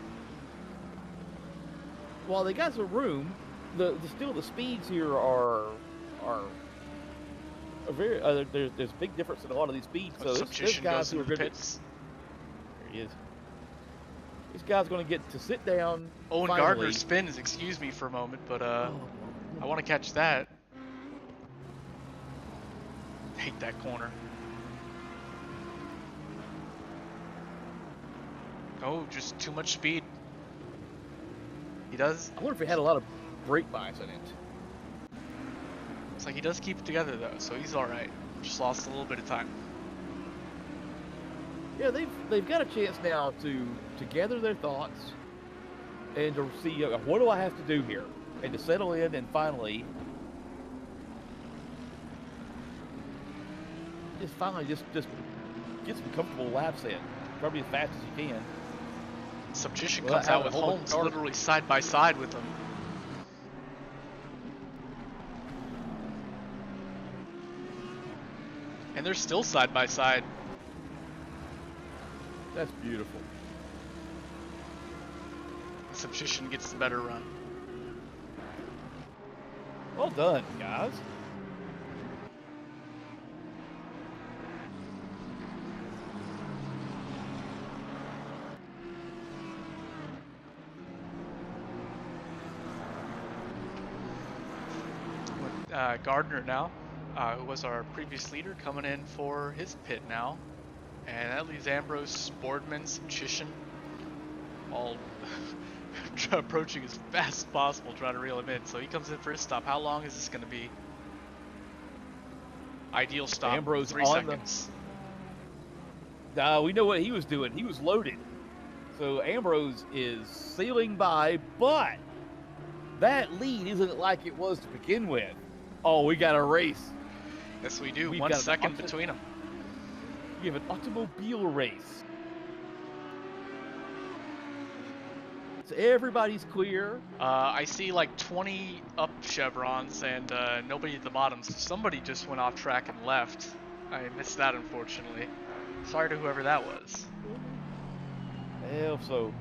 While they got some room, the speeds here are a very there's big difference in a lot of these speeds. So there's guys who are good. Pits. There he is. This guy's going to get to sit down. Owen finally. Gardner spins. Excuse me for a moment, but I want to catch that. Hate that corner. Oh, just too much speed. He does. I wonder if he had a lot of brake bias in it. Looks like he does keep it together though, so he's all right. Just lost a little bit of time. Yeah, they've got a chance now to gather their thoughts and to see what do I have to do here, and to settle in and finally just get some comfortable laps in, probably as fast as you can. Subchition comes out with Holmes literally side by side with him. And they're still side by side. That's beautiful. Subchition gets the better run. Well done, guys. Gardner now, who was our previous leader, coming in for his pit now. And that leaves Ambrose, Boardman, Subchition, all approaching as fast as possible, trying to reel him in. So he comes in for his stop. How long is this going to be? Ideal stop, Ambrose 3 seconds. We know what he was doing. He was loaded. So Ambrose is sailing by, but that lead isn't like it was to begin with. Oh, we got a race. Yes, we do. We've 1 got second between them. We have an automobile race. So everybody's clear. I see like 20 up chevrons and nobody at the bottom. So somebody just went off track and left. I missed that, unfortunately. Sorry to whoever that was. Well, so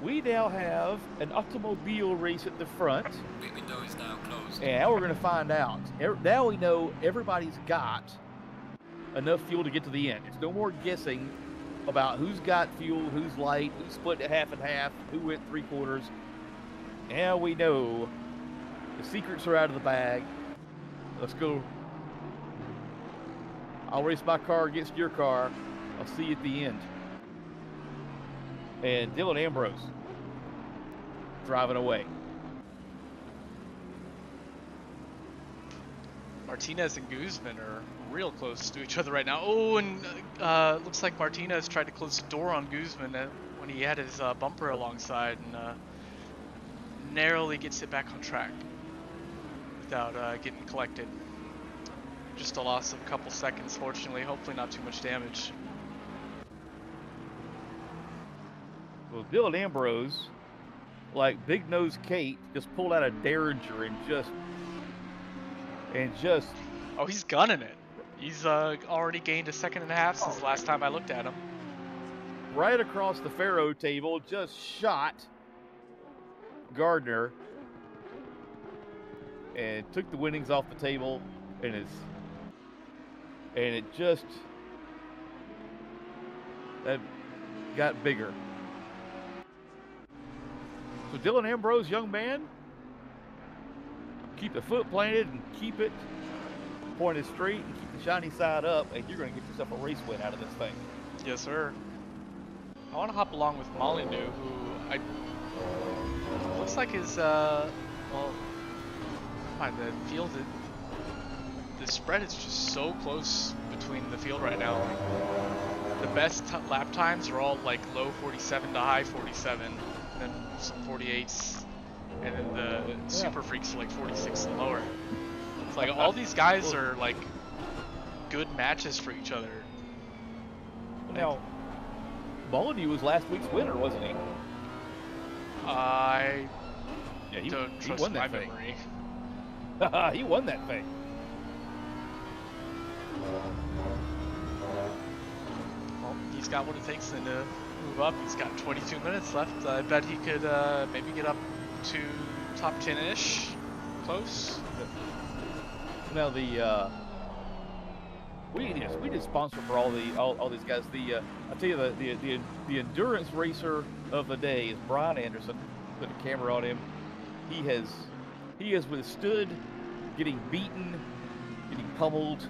we now have an automobile race at the front. The window is now closed. And now we're going to find out. Now we know everybody's got enough fuel to get to the end. There's no more guessing about who's got fuel, who's light, who split it half and half, who went 3/4. Now we know the secrets are out of the bag. Let's go. I'll race my car against your car. I'll see you at the end. And Dylan Ambrose driving away. Martinez and Guzman are real close to each other right now. Oh, and looks like Martinez tried to close the door on Guzman when he had his bumper alongside, and narrowly gets it back on track without getting collected. Just a loss of a couple seconds, fortunately. Hopefully not too much damage. Well, Dylan Ambrose, like Big Nose Kate, just pulled out a Derringer and just. Oh, he's gunning it. He's already gained 1.5 seconds since the last time I looked at him. Right across the Faro table, just shot Gardner and took the winnings off the table, and it just that got bigger. So Dylan Ambrose, young man, keep the foot planted and keep it pointed straight and keep the shiny side up, and you're going to get yourself a race win out of this thing. Yes, sir. I want to hop along with Molyneux, who looks like is well, the field. The spread is just so close between the field right now. Like, the best lap times are all like low 47 to high 47, and then some 48s, and then the super freaks are like 46 and lower. It's like all these guys are like good matches for each other. Now, Molyneux was last week's winner, wasn't he? I Yeah, don't he trust won my that thing. memory. He won that thing. Well, he's got what it takes to move up. He's got 22 minutes left. I bet he could maybe get up to top 10-ish, close. Now we need a sponsor for all these guys. I tell you the endurance racer of the day is Brian Anderson. Put a camera on him. He has withstood getting beaten, getting pummeled.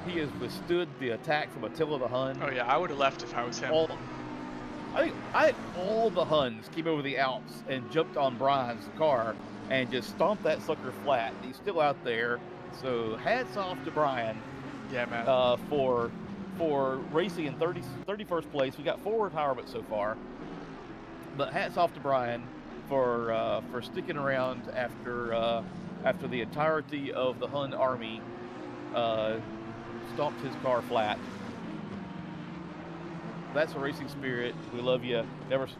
He has withstood the attack from Attila the Hun. Oh yeah, I would have left if I was him. I think all the Huns came over the Alps and jumped on Brian's car and just stomped that sucker flat. He's still out there, so hats off to Brian. Yeah, man. For racing in 31st place. We got 4 retirements so far, but hats off to Brian for sticking around after the entirety of the Hun army stomped his car flat. That's a racing spirit. We love you.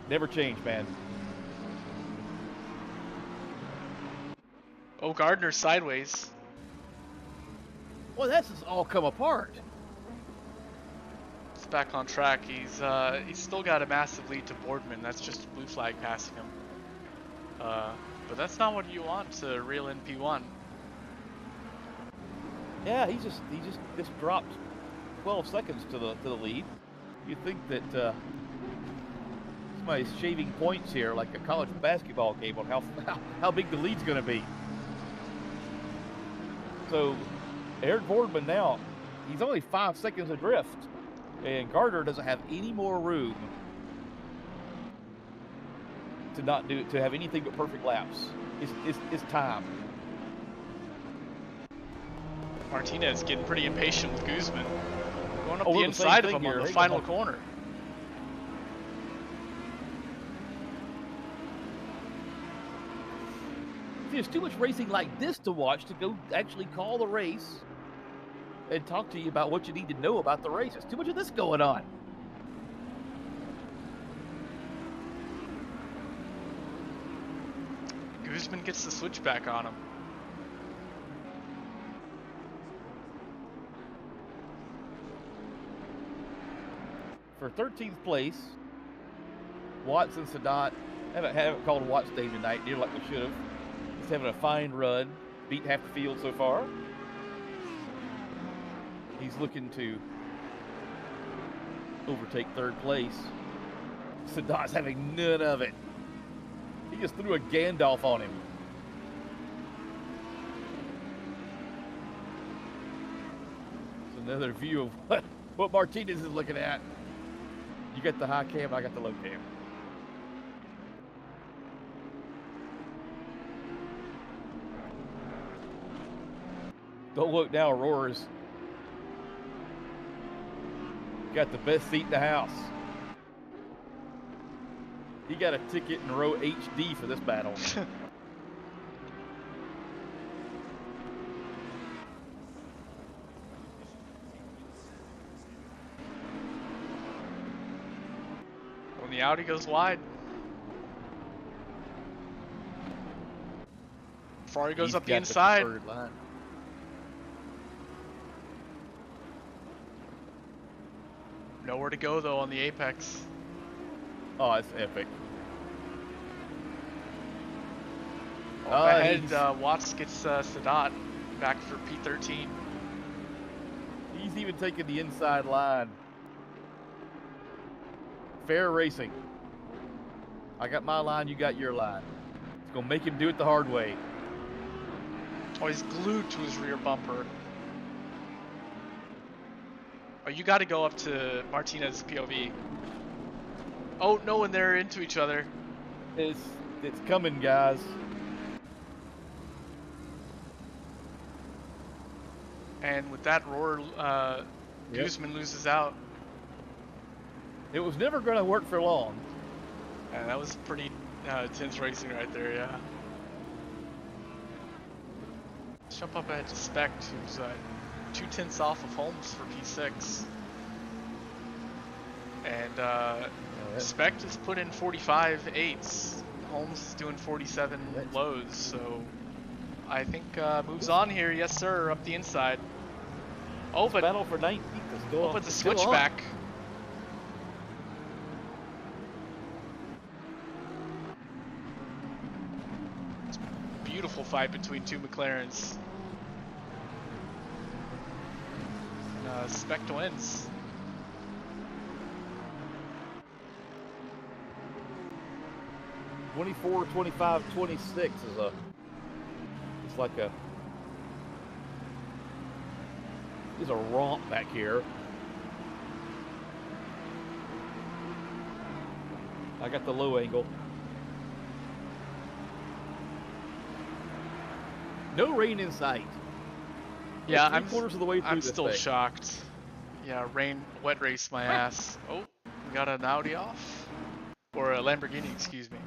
Never change, man. Oh, Gardner sideways. Well, that's just all come apart. It's back on track. He's still got a massive lead to Boardman. That's just a blue flag passing him. But that's not what you want to reel in P1. Yeah, he just dropped 12 seconds to the lead. You think that somebody's shaving points here, like a college basketball game, on how big the lead's going to be. So Eric Boardman now, he's only 5 seconds adrift, and Gardner doesn't have any more room to have anything but perfect laps. It's time. Martinez getting pretty impatient with Guzman. Going up Oh, the we're the inside same of him thing on here. the They final got- corner. There's too much racing like this to watch to go actually call the race and talk to you about what you need to know about the race. There's too much of this going on. Guzman gets the switchback on him. For 13th place, Watts and Sadat haven't called Watts' name tonight, near like we should have. He's having a fine run, beat half the field so far. He's looking to overtake 3rd place. Sadat's having none of it. He just threw a Gandalf on him. It's another view of what Martinez is looking at. You got the high cam, I got the low cam. Don't look now, Roars. Got the best seat in the house. He got a ticket in row HD for this battle. When the Audi goes wide. Ferrari goes He's up the got inside. preferred line. Nowhere to go though on the apex. Oh, it's epic. Ahead, Watts gets Sadat back for P13. He's even taking the inside line. Fair racing. I got my line, you got your line. It's gonna make him do it the hard way. Oh, he's glued to his rear bumper. Oh, you got to go up to Martinez POV. Oh no, and they're into each other. It's coming, guys. And with that roar, Yep. Guzman loses out. It was never going to work for long. And that was pretty intense racing right there, yeah. Let's jump up ahead to Specht, who's 2/10 off of Holmes for P6. And Specht has put in 45 eights. Holmes is doing 47 lows, so I think moves on here. Yes, sir, up the inside. Oh, but battle for 19th is still oh, but the switchback. Beautiful fight between two McLarens. And Specht wins. "24, 25, 26 is it's like a romp back here. I got the low angle. No rain in sight. Yeah, I'm 3/4 of the way through I'm this still thing. shocked. Yeah, wet race my ass. Oh, we got an Audi off, or a Lamborghini, excuse me.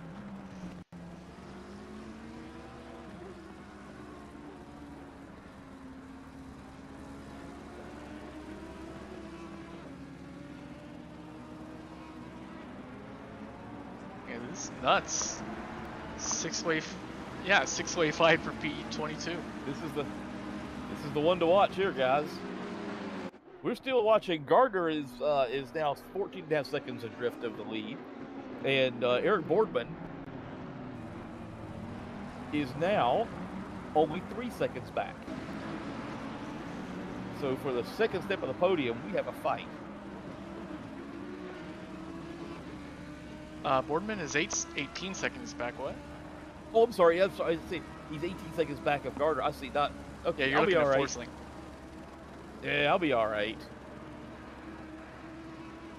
Yeah, this is nuts. Six-way fight for P22. This is the one to watch here, guys. We're still watching. Gardner is now 14.5 seconds adrift of the lead, and Eric Boardman is now only 3 seconds back. So for the second step of the podium, we have a fight. Boardman is 18 seconds back. What? Oh, I'm sorry. I see. He's 18 seconds back of Gardner. I see. Not okay. Yeah, you're I'll be looking all at right. Forsling. Yeah, I'll be all right.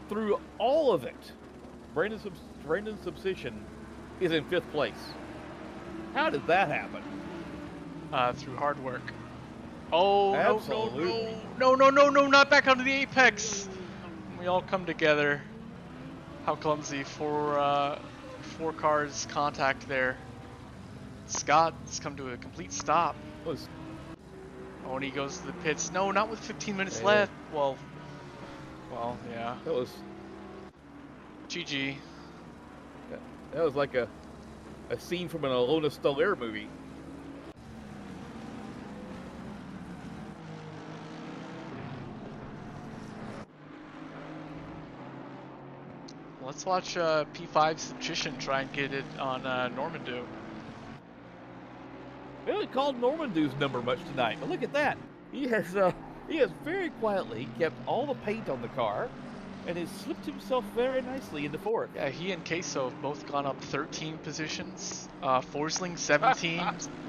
Through all of it, Brandon Substation is in 5th place. How did that happen? Through hard work. Oh, Absolutely. no, not back onto the apex. We all come together. How clumsy. Four cars contact there. Scott's come to a complete stop. Oh, and he goes to the pits. No, not with 15 minutes left. Well, yeah. That was GG. That was like a scene from an Alona Stoller movie. Let's watch P5 Subtrition try and get it on Normandu. We haven't called Normandu's number much tonight, but look at that. He has very quietly kept all the paint on the car and has slipped himself very nicely into 4th. Yeah, he and Queso have both gone up 13 positions. Forsling 17,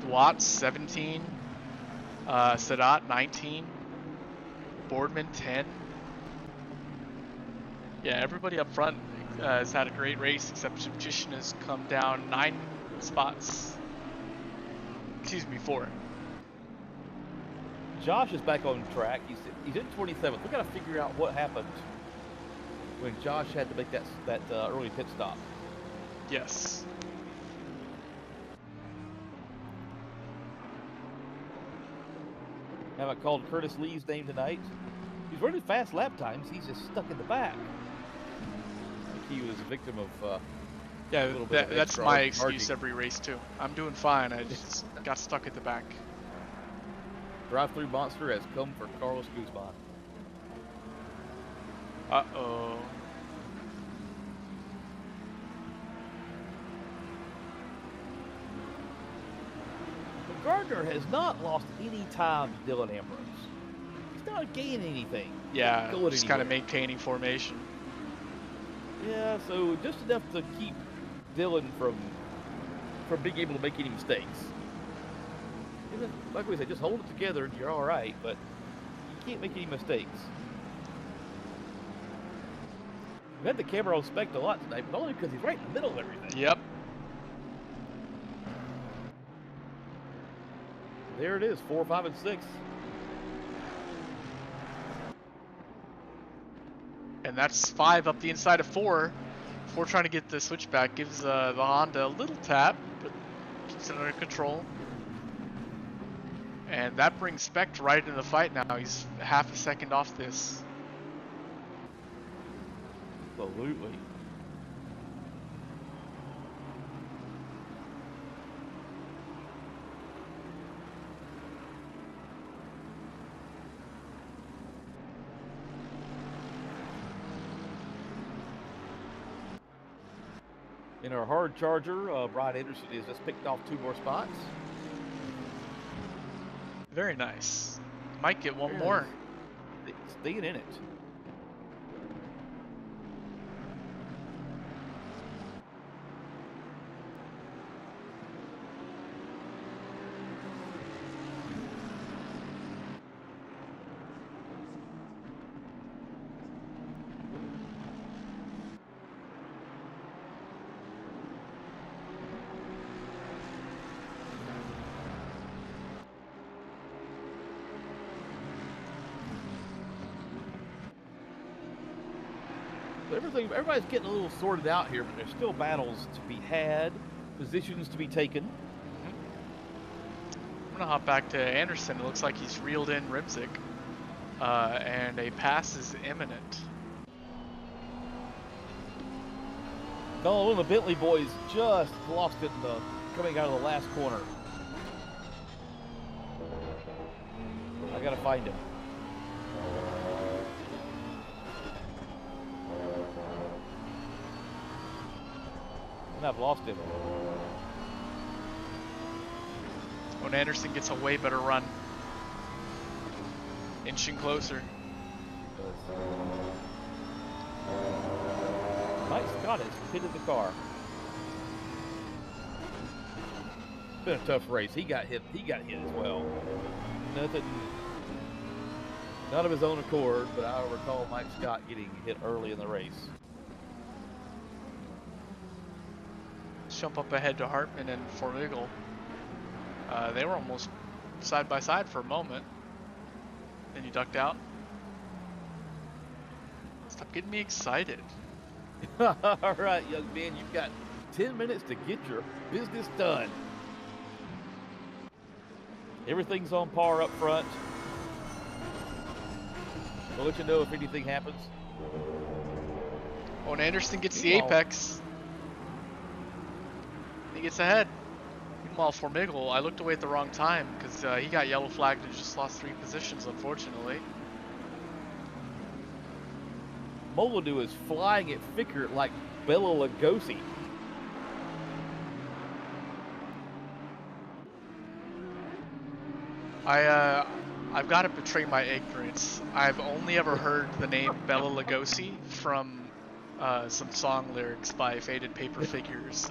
Watts 17, Sadat 19, Boardman 10. Yeah, everybody up front has had a great race, except Subtrition has come down 9 spots. Excuse me, 4. Josh is back on track. He's in 27th. We got to figure out what happened when Josh had to make that early pit stop. Yes. Haven't called Curtis Lee's name tonight. He's running fast lap times. He's just stuck in the back. I think he was a victim of yeah, a little bit of that's my charging. excuse every race too. I'm doing fine. I just got stuck at the back. Drive-through monster has come for Carlos Guzman. Uh-oh. Gardner has not lost any time to Dylan Ambrose. He's not gaining anything. Yeah, Going just kind of anywhere. maintaining formation. Yeah, so just enough to keep Dylan from being able to make any mistakes. Like we said, just hold it together and you're all right, but you can't make any mistakes. We had the camera on Spect a lot today, but only because he's right in the middle of everything. Yep. There it is, 4, 5, and 6. And that's 5 up the inside of 4. 4 trying to get the switchback, gives the Honda a little tap, but keeps it under control. And that brings Spect right into the fight now. He's half a second off this. Absolutely. In our hard charger, Brian Anderson has just picked off 2 more spots. Very nice. Might get one Very more. nice. Staying in it. Everybody's getting a little sorted out here, but there's still battles to be had, positions to be taken. I'm gonna hop back to Anderson. It looks like he's reeled in Rimzik, and a pass is imminent. No, one of the Bentley boys just lost it coming out of the last corner. I gotta find him. And I've lost him. When Anderson gets a way better run. Inching closer. Mike Scott has pitted the car. Been a tough race. He got hit as well. Not of his own accord, but I recall Mike Scott getting hit early in the race. Jump up ahead to Hartman and Formigel. They were almost side by side for a moment. Then you ducked out. Stop getting me excited. All right, young man, you've got 10 minutes to get your business done. Everything's on par up front. We'll let you know if anything happens. When Anderson gets the apex, he gets ahead. Meanwhile, Formigel, I looked away at the wrong time because he got yellow flagged and just lost 3 positions, unfortunately. Molyneux is flying at Fickert like Bela Lugosi. I've got to betray my ignorance. I've only ever heard the name Bela Lugosi from some song lyrics by Faded Paper Figures.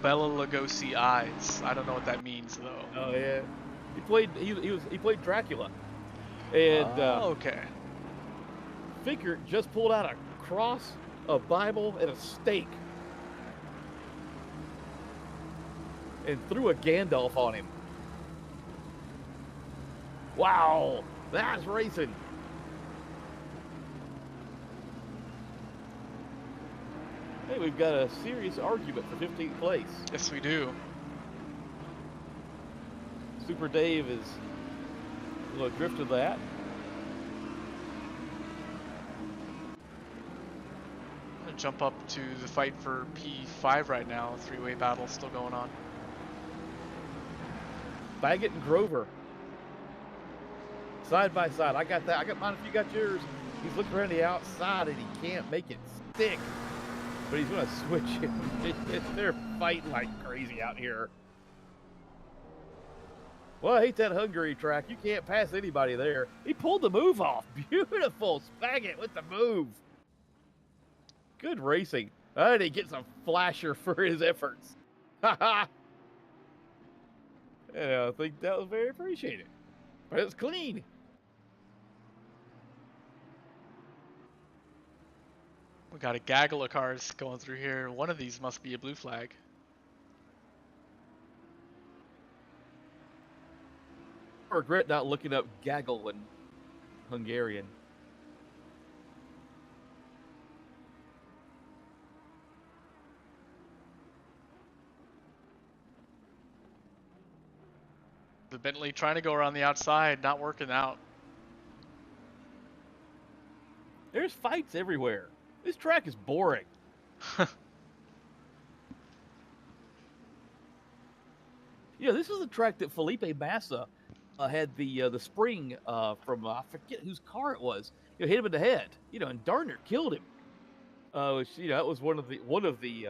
Bela Lugosi eyes. I don't know what that means though. Oh yeah, he played Dracula, and okay. Fickert just pulled out a cross, a Bible, and a stake, and threw a Gandalf on him. Wow, that's racing. Hey, we've got a serious argument for 15th place. Yes, we do. Super Dave is a little drift of that. I'm gonna jump up to the fight for P5 right now. 3-way battle still going on. Baggett and Grover. Side by side. I got that. I got mine if you got yours. He's looking around the outside and he can't make it stick. But he's going to switch it. They're fighting like crazy out here. Well, I hate that Hungary track. You can't pass anybody there. He pulled the move off. Beautiful. Spaggett with the move. Good racing. And he gets a flasher for his efforts. Ha I think that was very appreciated. But it's clean. We got a gaggle of cars going through here. One of these must be a blue flag. I regret not looking up gaggle in Hungarian. The Bentley trying to go around the outside, not working out. There's fights everywhere. This track is boring. Yeah, this is the track that Felipe Massa had the spring from I forget whose car it was. Hit him in the head. And darn near killed him. Which that was one of the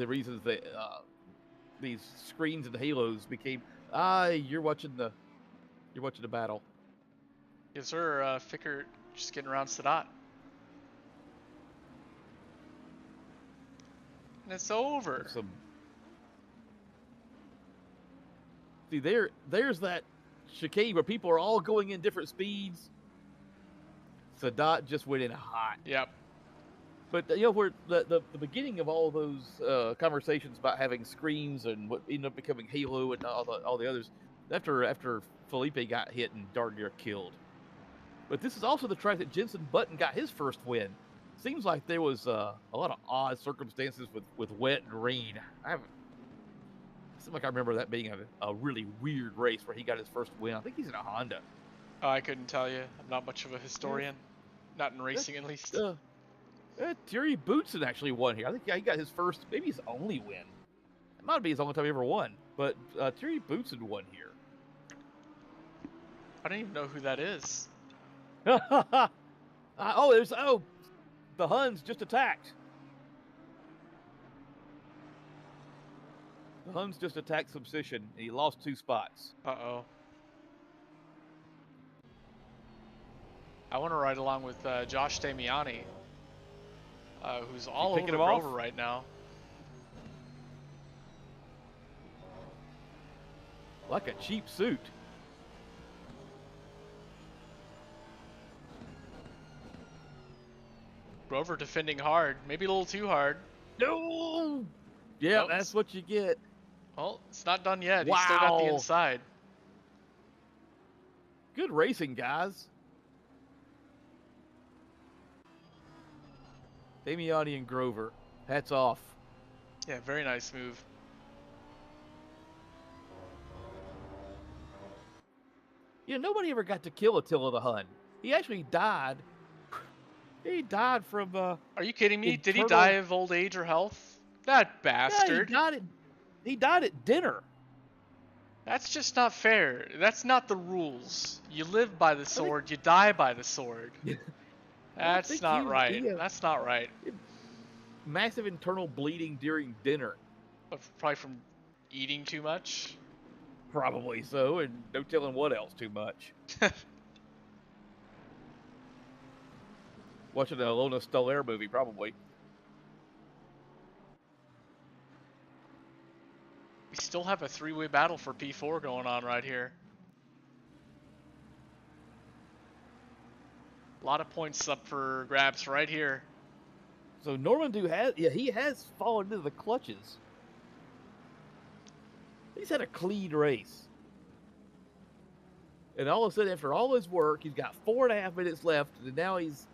reasons that these screens and halos became you're watching the battle. Yes, sir. Fickert just getting around Sadat. And it's over. See, there's that chicane where people are all going in different speeds. Sadat just went in hot. Yep. But where the beginning of all those conversations about having screens and what ended up becoming Halo and all the others, after Felipe got hit and darn near killed. But this is also the track that Jenson Button got his first win. Seems like there was a lot of odd circumstances with wet and rain. It seems like I remember that being a really weird race where he got his first win. I think he's in a Honda. Oh, I couldn't tell you. I'm not much of a historian. Not in racing, at least. Thierry Boutsen actually won here. I think he got his first, maybe his only win. It might be his only time he ever won. But Thierry Boutsen won here. I don't even know who that is. The Huns just attacked. The Huns just attacked Subsission, and he lost 2 spots. Uh-oh. I want to ride along with Josh Damiani, who's all over Grover right now. Like a cheap suit. Grover defending hard, maybe a little too hard. No! Yeah, nope. That's what you get. Well, it's not done yet. Wow. He's still got the inside. Good racing, guys. Damiani and Grover, hats off. Yeah, very nice move. Nobody ever got to kill Attila the Hun. He actually died. He died from Are you kidding me? Did he die of old age or health? That bastard. Yeah, he died at dinner. That's just not fair. That's not the rules. You live by the sword, you die by the sword. That's not right. That's not right. Massive internal bleeding during dinner. Probably from eating too much? Probably so, and no telling what else too much. Watching a Lona Stolaire movie, probably. We still have a 3-way battle for P4 going on right here. A lot of points up for grabs right here. So Normandeau has fallen into the clutches. He's had a clean race. And all of a sudden, after all his work, he's got 4.5 minutes left, and now he's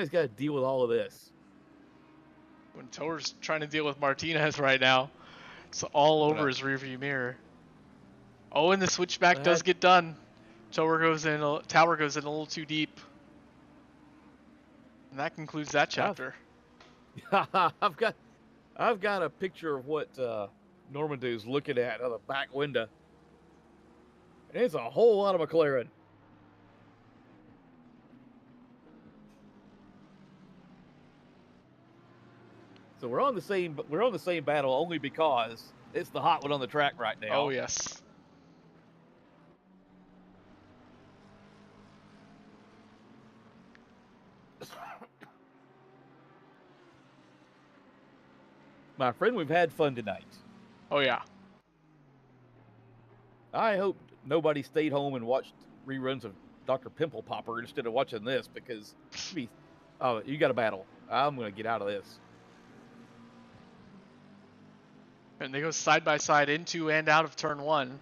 got to deal with all of this. When Tower's trying to deal with Martinez right now, it's all over his rearview mirror. Oh, and the switchback does get done. Tower goes in a little too deep. And that concludes that chapter. I've got a picture of what Normandeau's looking at on the back window. And it's a whole lot of McLaren. So we're on the same battle only because it's the hot one on the track right now. Oh yes. My friend, we've had fun tonight. Oh yeah. I hope nobody stayed home and watched reruns of Dr. Pimple Popper instead of watching this because, oh, you got a battle. I'm going to get out of this. And they go side by side into and out of turn 1.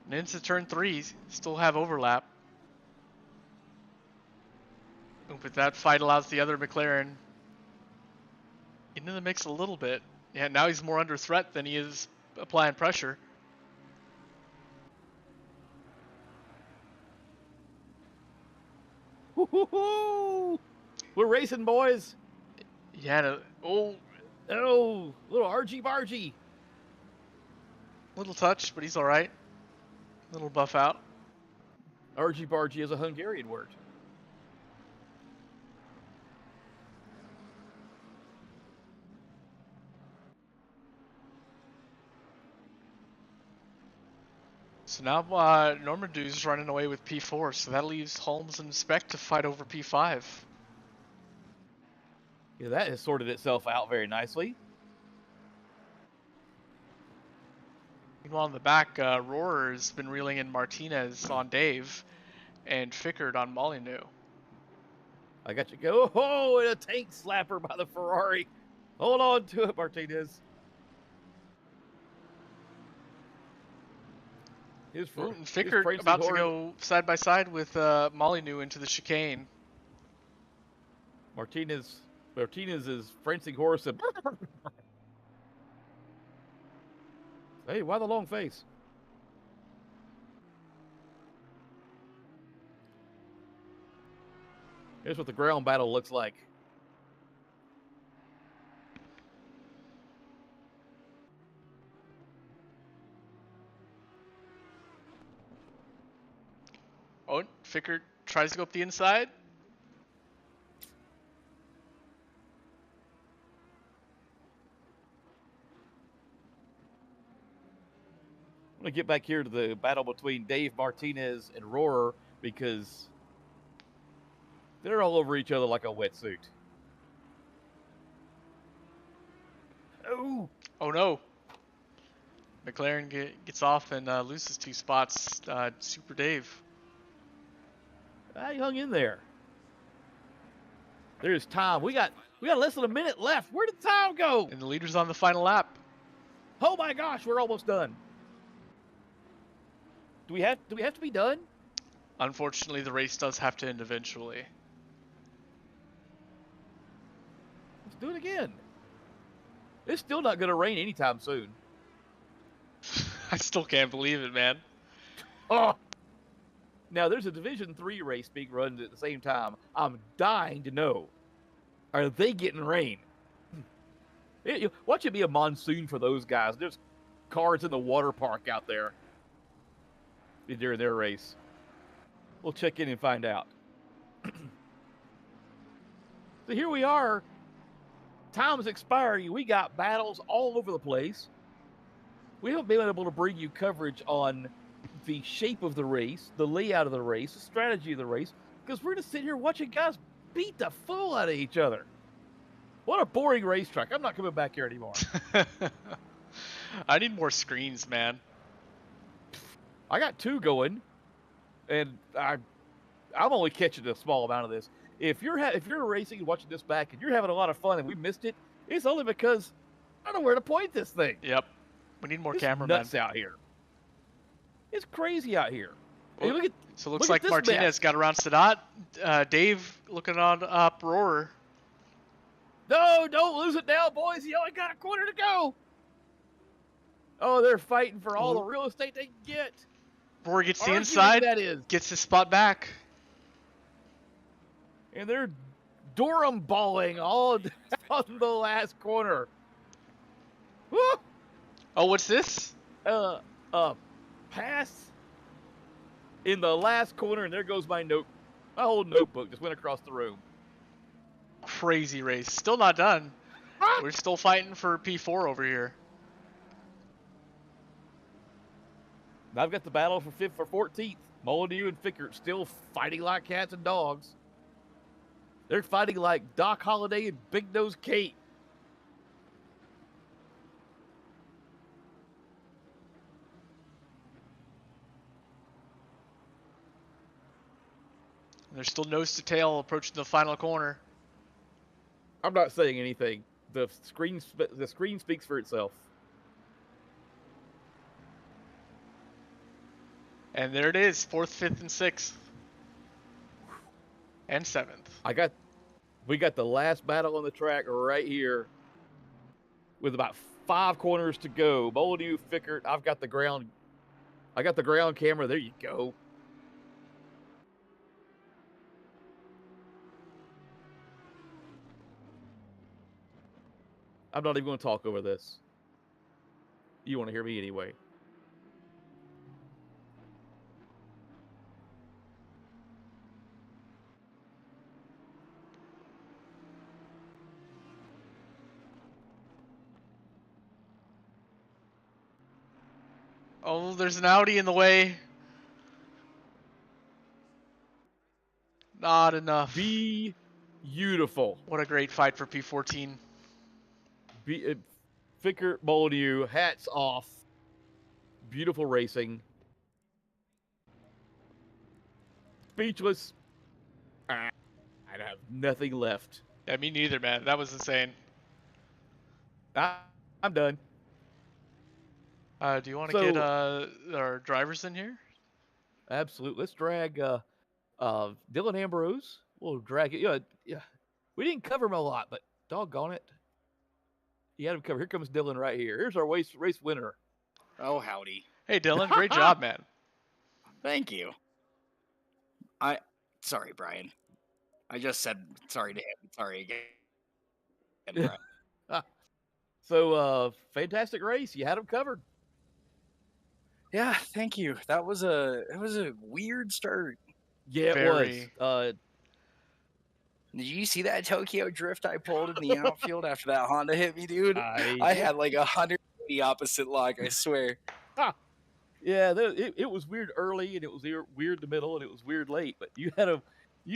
And into turn 3, still have overlap. But that fight allows the other McLaren into the mix a little bit. Yeah, now he's more under threat than he is applying pressure. Woo-hoo-hoo! We're racing, boys. Yeah, little argy-bargy. Little touch, but he's all right. Little buff out. Argy-bargy is a Hungarian word. So now Normandy's running away with P4, so that leaves Holmes and Speck to fight over P5. Yeah, that has sorted itself out very nicely. Meanwhile, in the back, Rohrer's been reeling in Martinez on Dave and Fickard on Molyneux. I got you go. Oh, and a tank slapper by the Ferrari. Hold on to it, Martinez. Fickard about to go side by side with Molyneux into the chicane. Martinez is prancing horse and hey, why the long face? Here's what the ground battle looks like. Oh, Fickard tries to go up the inside. I'm going to get back here to the battle between Dave Martinez and Rohrer because they're all over each other like a wetsuit. Oh! Oh no! McLaren gets off and loses 2 spots. Super Dave. He hung in there. There's time. We got less than a minute left. Where did time go? And the leader's on the final lap. Oh my gosh, we're almost done. Do we have to be done? Unfortunately, the race does have to end eventually. Let's do it again. It's still not going to rain anytime soon. I still can't believe it, man. Oh. Now, there's a Division 3 race being run at the same time. I'm dying to know, are they getting rain? Watch it be a monsoon for those guys. There's cars in the water park out there during their race. We'll check in and find out. So here we are. Time's expiring. We got battles all over the place. We haven't been able to bring you coverage on the shape of the race, the layout of the race, the strategy of the race, because we're just sitting here watching guys beat the fool out of each other. What a boring racetrack. I'm not coming back here anymore. I need more screens, man. I got 2 going, and I'm only catching a small amount of this. If you're racing and watching this back and you're having a lot of fun and we missed it, it's only because I don't know where to point this thing. Yep. We need more it's cameramen. Nuts out here. It's crazy out here. Well, hey, so it looks like Martinez got around Sadat. Dave looking on up Rohrer. No, don't lose it now, boys. You only got a quarter to go. Oh, they're fighting for all the real estate they can get. Rohrer gets the inside, gets his spot back. And they're Durham balling all down the last corner. Woo! Oh, what's this? Pass in the last corner, and there goes my whole notebook just went across the room. Crazy race. Still not done. We're still fighting for P4 over here. I've got the battle for 14th. Molyneux and Fickert still fighting like cats and dogs. They're fighting like Doc Holliday and Big Nose Kate. There's still nose to tail approaching the final corner. I'm not saying anything. The screen speaks for itself. And there it is, 4th, 5th, and 6th. And 7th. We got the last battle on the track right here with about 5 corners to go. Molyneux, Fickert, I got the ground camera. There you go. I'm not even going to talk over this. You want to hear me anyway. Oh, there's an Audi in the way. Not enough. Beautiful. What a great fight for P14. Fickert, Molyneux, hats off. Beautiful racing. Speechless. I have nothing left. Yeah, me neither, man. That was insane. I'm done. Do you want to get our drivers in here? Absolutely. Let's drag Dylan Ambrose. We'll drag it. Yeah. We didn't cover him a lot, but doggone it. You had him covered. Here comes Dylan right here. Here's our race winner. Oh, howdy. Hey, Dylan. Great job, man. Thank you. Sorry, Brian. I just said sorry to him. Sorry again, Brian. So, fantastic race. You had him covered. Yeah, thank you. It was a weird start. Yeah, it was. Did you see that Tokyo drift I pulled in the outfield after that Honda hit me, dude? I had like 180 opposite lock, I swear. Yeah, it was weird early, and it was weird in the middle, and it was weird late. But you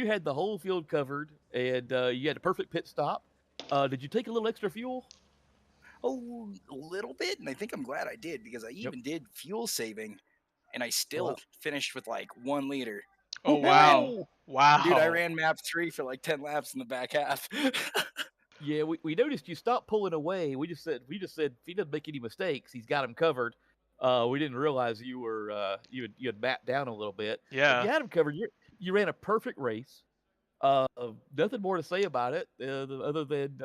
had the whole field covered, and you had a perfect pit stop. Did you take a little extra fuel? Oh, a little bit, and I think I'm glad I did because I even did fuel saving, and I still finished with like 1 liter. Oh, wow. Wow. Dude, I ran map 3 for like 10 laps in the back half. Yeah, we noticed you stopped pulling away. We just said if he doesn't make any mistakes, he's got him covered. We didn't realize you were you had backed down a little bit. Yeah. But you had him covered. You ran a perfect race. Nothing more to say about it other than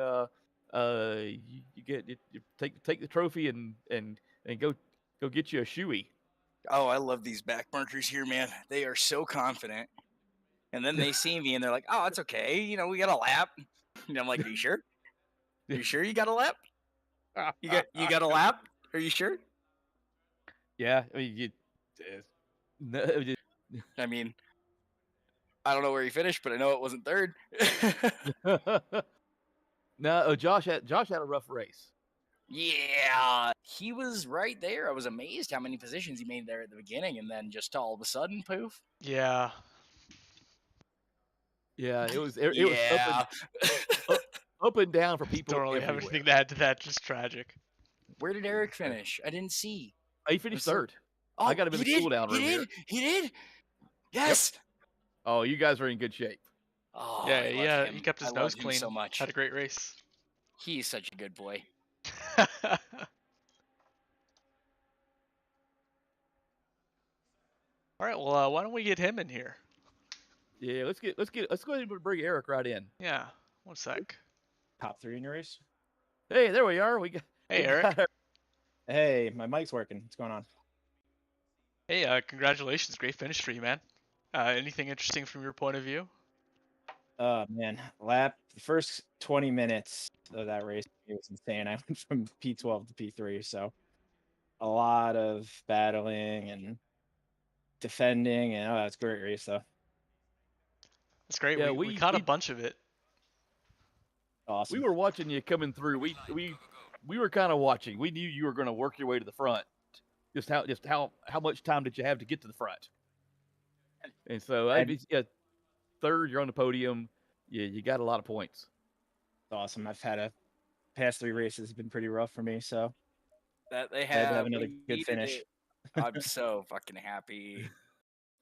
you take the trophy and go get you a shoey. Oh, I love these back markers here, man. They are so confident. And then they see me and they're like, "Oh, it's okay. You know, we got a lap." And I'm like, "Are you sure? Are you sure you got a lap? You got a lap? Are you sure?" Yeah, I mean, I mean, I don't know where he finished, but I know it wasn't third. No, Josh had a rough race. Yeah, he was right there. I was amazed how many positions he made there at the beginning, and then just all of a sudden, poof. Yeah. Yeah, it was up and down for people. Don't really have anything to add to that. Just tragic. Where did Eric finish? I didn't see. He finished third. Oh, I got him in the cool down room here. He did. Yes. Yep. Oh, you guys are in good shape. Oh, yeah. He kept his nose clean. So much. Had a great race. He's such a good boy. All right. Well, why don't we get him in here? Yeah, let's go ahead and bring Eric right in. Yeah. 1 sec. Top 3 in your race? Hey, there we are. Hey, Eric. Hey, my mic's working. What's going on? Hey, congratulations. Great finish for you, man. Anything interesting from your point of view? Man, the first 20 minutes of that race, it was insane. I went from P12 to P3, so a lot of battling and defending, and that's a great race, though. That's great. Yeah, we caught a bunch of it. Awesome. We were watching you coming through. We were kind of watching. We knew you were going to work your way to the front. Just how much time did you have to get to the front? And so, third, you're on the podium. Yeah, you got a lot of points. Awesome. I've had past 3 races have been pretty rough for me, so that they have another good needed finish. it. I'm so fucking happy.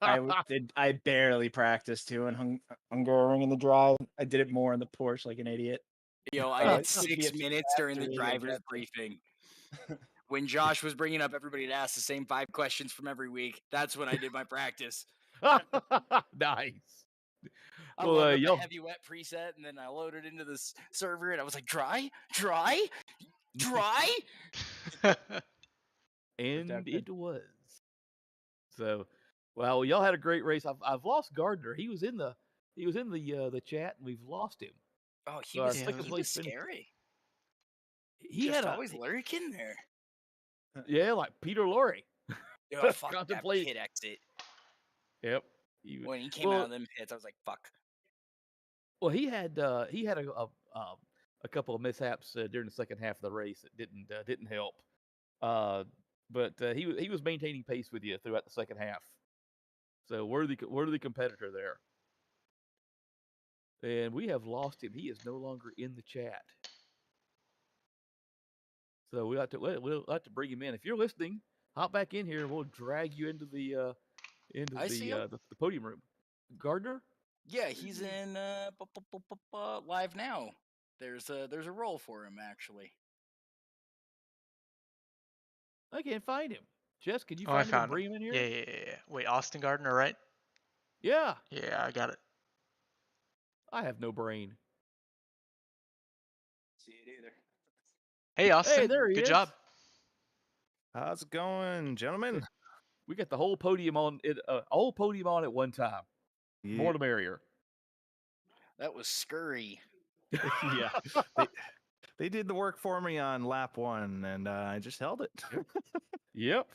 I barely practiced too in Hungaroring in the drive. I did it more on the porch like an idiot. Yo, I Oh, did it took me 6 a few minutes laps during to the really driver's get to- briefing. When Josh was bringing up everybody to ask the same 5 questions from every week, that's when I did my practice. Nice. I Well, loaded up y'all- the heavy wet preset, and then I loaded into this server, and I was like, dry, dry, dry. And out good. it was. So, well, y'all had a great race. I've lost Gardner. He was in the chat, and we've lost him. Oh, he So our was, second he place was finish- scary. He Just had always lurking there. yeah, like Peter Lorre. Yo, fuck that Contemplate- pit exit. Yep. When he came out of them pits, I was like, fuck. Well, he had a couple of mishaps during the second half of the race that didn't help. But he was maintaining pace with you throughout the second half. So worthy competitor there. And we have lost him. He is no longer in the chat. So we'll have to bring him in. If you're listening, hop back in here and we'll drag you into the I see him. the podium room. Gardner? Yeah, he's in live now. There's a role for him actually. I can't find him. Jess, can you Oh, I find him and found bring him. him in Yeah, here? yeah. Wait, Austin Gardner, right? Yeah. Yeah, I got it. I have no brain. See it either. Hey, Austin. there he Good is. job. How's it going, gentlemen? We got the whole podium on it, whole podium on at one time. More the merrier. That was scurry. Yeah, they did the work for me on lap 1, and I just held it. Yep.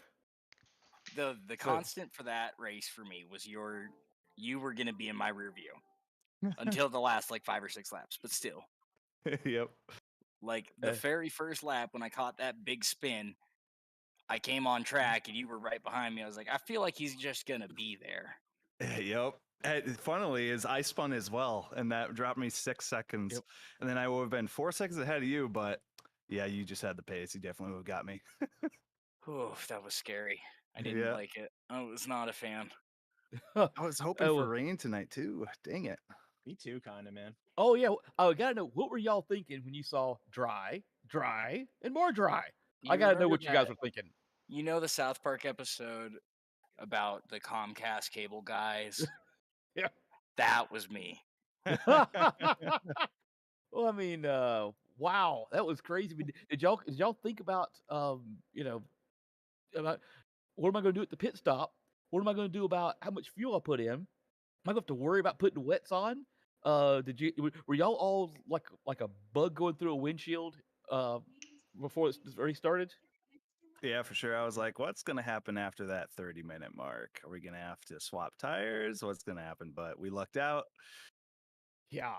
The constant for that race for me was you were gonna be in my rear view until the last like 5 or 6 laps, but still. Yep. Like the very first lap when I caught that big spin, I came on track and you were right behind me. I was like, I feel like he's just gonna be there. Yep. Funnily, is I spun as well, and that dropped me 6 seconds, Yep. and then I would have been 4 seconds ahead of you. But yeah, you just had the pace. You definitely would have got me. Oof, that was scary. I didn't Yeah. like it. I was not a fan. I was hoping Oh, for rain tonight too. Dang it. Me too, kind of, man. Oh yeah. I gotta know, what were y'all thinking when you saw dry, and more dry? I You gotta know remember what you guys that- were thinking. You know the South Park episode about the Comcast cable guys? Yeah. That was me. Well, I mean, wow, that was crazy. I mean, did y'all think about about what am I going to do at the pit stop? What am I going to do about how much fuel I put in? Am I going to have to worry about putting wets on? Were y'all all like a bug going through a windshield before it already started? Yeah, for sure. I was like, what's going to happen after that 30-minute mark? Are we going to have to swap tires? What's going to happen? But we lucked out. Yeah.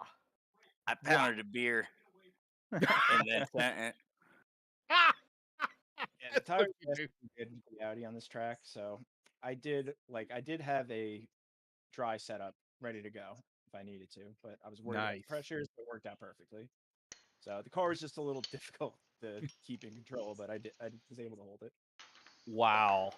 I pounded a beer and then sent it. Yeah, the tires are good for the Audi on this track, so I did have a dry setup ready to go if I needed to, but I was worried about the Nice. pressures, but it worked out perfectly. So the car was just a little difficult to keep in control, but I was able to hold it. Wow.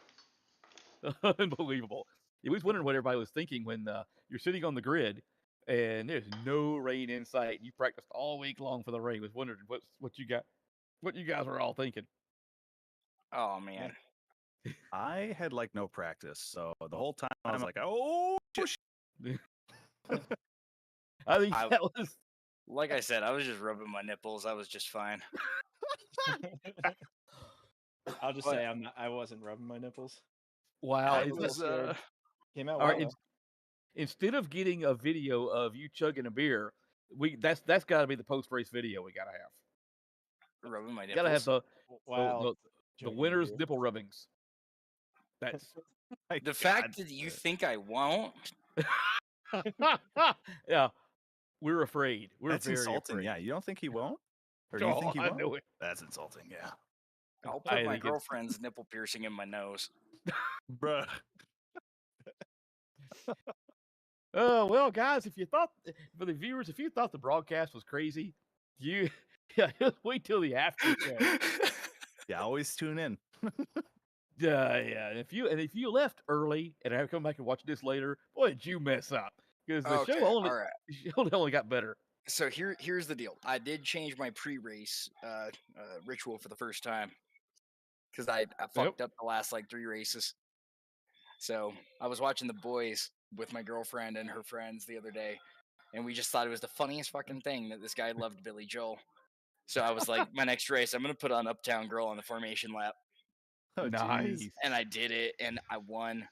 Unbelievable. I was wondering what everybody was thinking when you're sitting on the grid and there's no rain in sight. And you practiced all week long for the rain. Was wondering what you guys were all thinking. Oh man. I had like no practice. So the whole time I was like, oh, shit. I think I- that was Like I said, I was just rubbing my nipples. I was just fine. I'll just But- say I wasn't rubbing my nipples. wow. I Is was this, scared. Came out all right, well. instead of getting a video of you chugging a beer, that's got to be the post race video we gotta have. Rubbing my nipples. Gotta have the Wow. winner's nipple rubbings. That's The fact that you think I won't. yeah. We're afraid. We're That's very insulting. afraid. Yeah, you don't think he won't? Or do you Oh, think he I won't? know it. That's insulting. Yeah. I'll I put my think it's- girlfriend's nipple piercing in my nose. Bruh. Well, guys, for the viewers, if you thought the broadcast was crazy, just wait till the after show. Yeah, always tune in. Yeah. If you left early and I come back and watch this later, boy, did you mess up because the Okay, show all right. only got better. So here's the deal. I did change my pre-race ritual for the first time because I fucked up the last like 3 races. So I was watching The Boys with my girlfriend and her friends the other day, and we just thought it was the funniest fucking thing that this guy loved Billy Joel. So I was like, my next race, I'm gonna put on Uptown Girl on the formation lap, Oh, Nice. jeez. and I did it, and I won.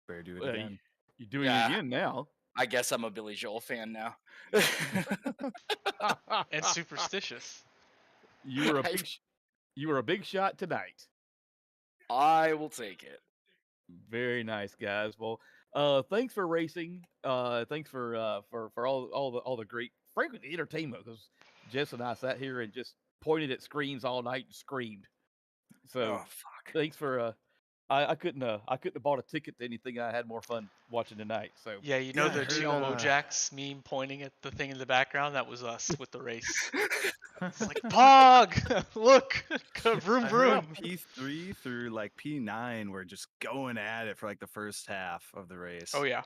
Better do it Well, again. you're doing Yeah. it again now. I guess I'm a Billy Joel fan now. And superstitious. You were a big shot tonight. I will take it. Very nice, guys. Well, thanks for racing. Thanks for all the great, frankly, the entertainment. Because Jess and I sat here and just pointed at screens all night and screamed. So Oh fuck. thanks for. I couldn't have bought a ticket to anything. I had more fun watching tonight. So Yeah, you know Yeah, I the heard, two Mojax meme pointing at the thing in the background? That was us with the race. It's like, Pog! Look! Vroom I heard vroom! P3 through like P9 were just going at it for like the first half of the race. Oh, yeah.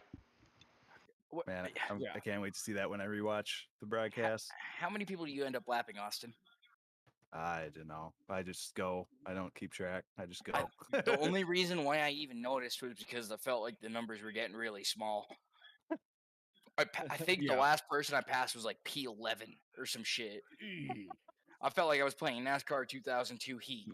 What, Man, Yeah. I can't wait to see that when I rewatch the broadcast. how many people do you end up lapping, Austin? I don't know. I just go. I don't keep track. I just go. The only reason why I even noticed was because I felt like the numbers were getting really small. I think the Yeah. last person I passed was like P11 or some shit. I felt like I was playing NASCAR 2002 Heat.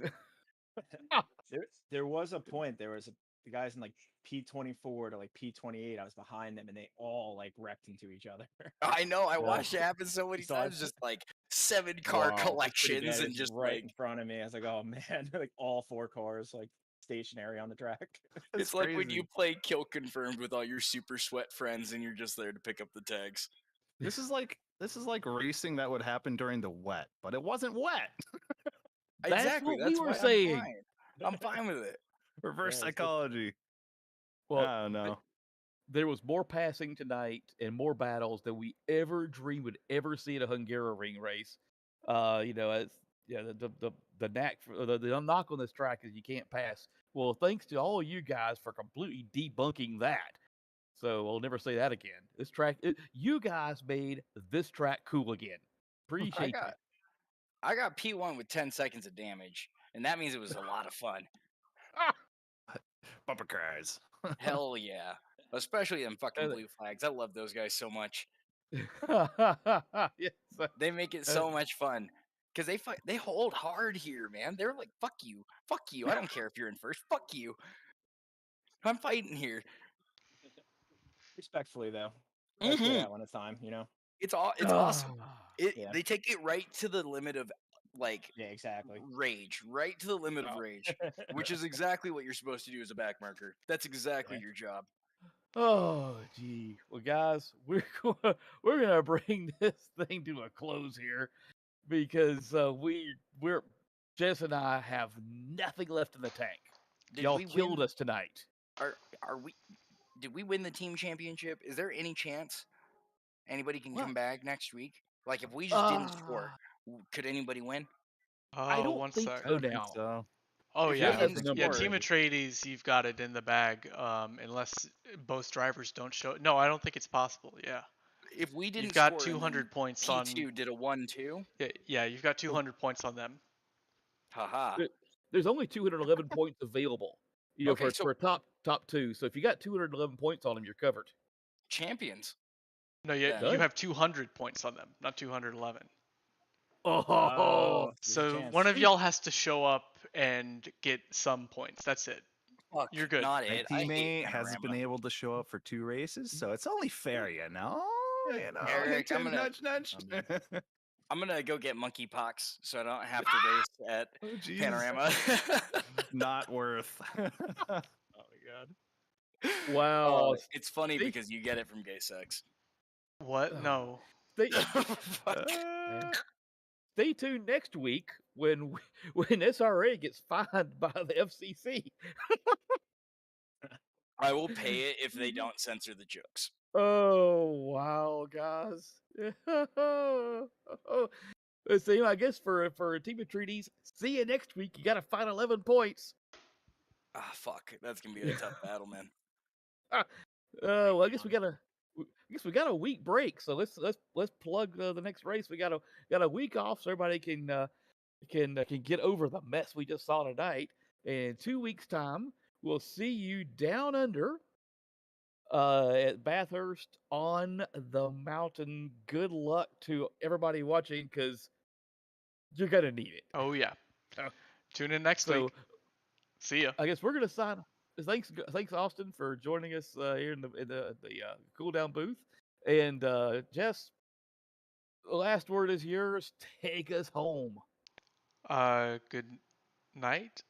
There was a point. The guys in like P24 to like P28. I was behind them, and they all like wrecked into each other. I know. I Yeah. watched it happen so many So times. it's- Just like 7-car Wow, it's pretty collections bad. and It's just right like in front of me. I was like, oh man, like all 4 cars like stationary on the track. it's like when crazy. you play Kill Confirmed with all your super sweat friends and you're just there to pick up the tags. This is like racing that would happen during the wet, but it wasn't wet. That's Exactly. what we That's were why saying. I'm fine with it. Reverse Yeah, it's good. psychology. Well, I don't know. there was more passing tonight and more battles than we ever dreamed would ever see at a Hungaroring race. The knack for the knock on this track is you can't pass. Well, thanks to all you guys for completely debunking that. So I'll never say that again. This track, you guys made this track cool again. Appreciate you. I got P1 with 10 seconds of damage, and that means it was a lot of fun. Bumper cars. Hell yeah. Especially them fucking And- blue flags. I love those guys so much. Yes. They make it so much fun. Because they hold hard here, man. They're like, fuck you. Fuck you. I don't care if you're in first. Fuck you. I'm fighting here. Respectfully though, that's Mhm. that when it's time. It's awesome. Yeah. They take it right to the limit of like Yeah, exactly. rage. Right to the limit of rage. Which is exactly what you're supposed to do as a back marker. That's exactly Yeah. your job. Oh, gee. Well, guys, we're gonna bring this thing to a close here because we're Jess and I have nothing left in the tank. Y'all killed us tonight. Are we? Did we win the team championship? Is there any chance anybody can come back next week? Like if we just didn't score, could anybody win? I don't one think sec. so now. So Oh If yeah, we didn't yeah. score- Team Atreides, you've got it in the bag, unless both drivers don't show. No, I don't think it's possible. Yeah, If we didn't you've got score, 200 points on. P2 did a 1-2. Yeah, you've got 200 points on them. Haha. There's only 211 points available. Okay, for a top 2. So if you got 211 points on them, you're covered. Champions. No, Yeah. you have 200 points on them, not 211. Oh, there's a So chance. one of y'all has to show up and get some points. That's it. Fuck, You're good. Not my it. I hate teammate hasn't been Panorama. able to show up for 2 races, so it's only fair, you know. Eric, I'm gonna- nudge, nudge. I'm gonna go get monkeypox so I don't have to race at Oh, jeez. Panorama. Not worth. Oh my god. wow. Oh, it's funny See? because you get it from gay sex. What? No. Stay, Fuck. stay tuned next week when SRA gets fined by the FCC. I will pay it if they don't censor the jokes. Oh wow, guys. Let's see. I guess for Team Atreides, see you next week. You got to find 11 points. Ah, fuck. That's gonna be a tough battle, man. Well, I guess we got a week break, so let's plug the next race. We got a week off, so everybody can get over the mess we just saw tonight. And in 2 weeks' time, we'll see you down under at Bathurst on the mountain. Good luck to everybody watching, because you're gonna need it. Oh yeah. Oh. Tune in next So week. See ya. I guess we're gonna sign. Thanks Austin for joining us here in the cool down booth. And Jess, the last word is yours. Take us home. Good night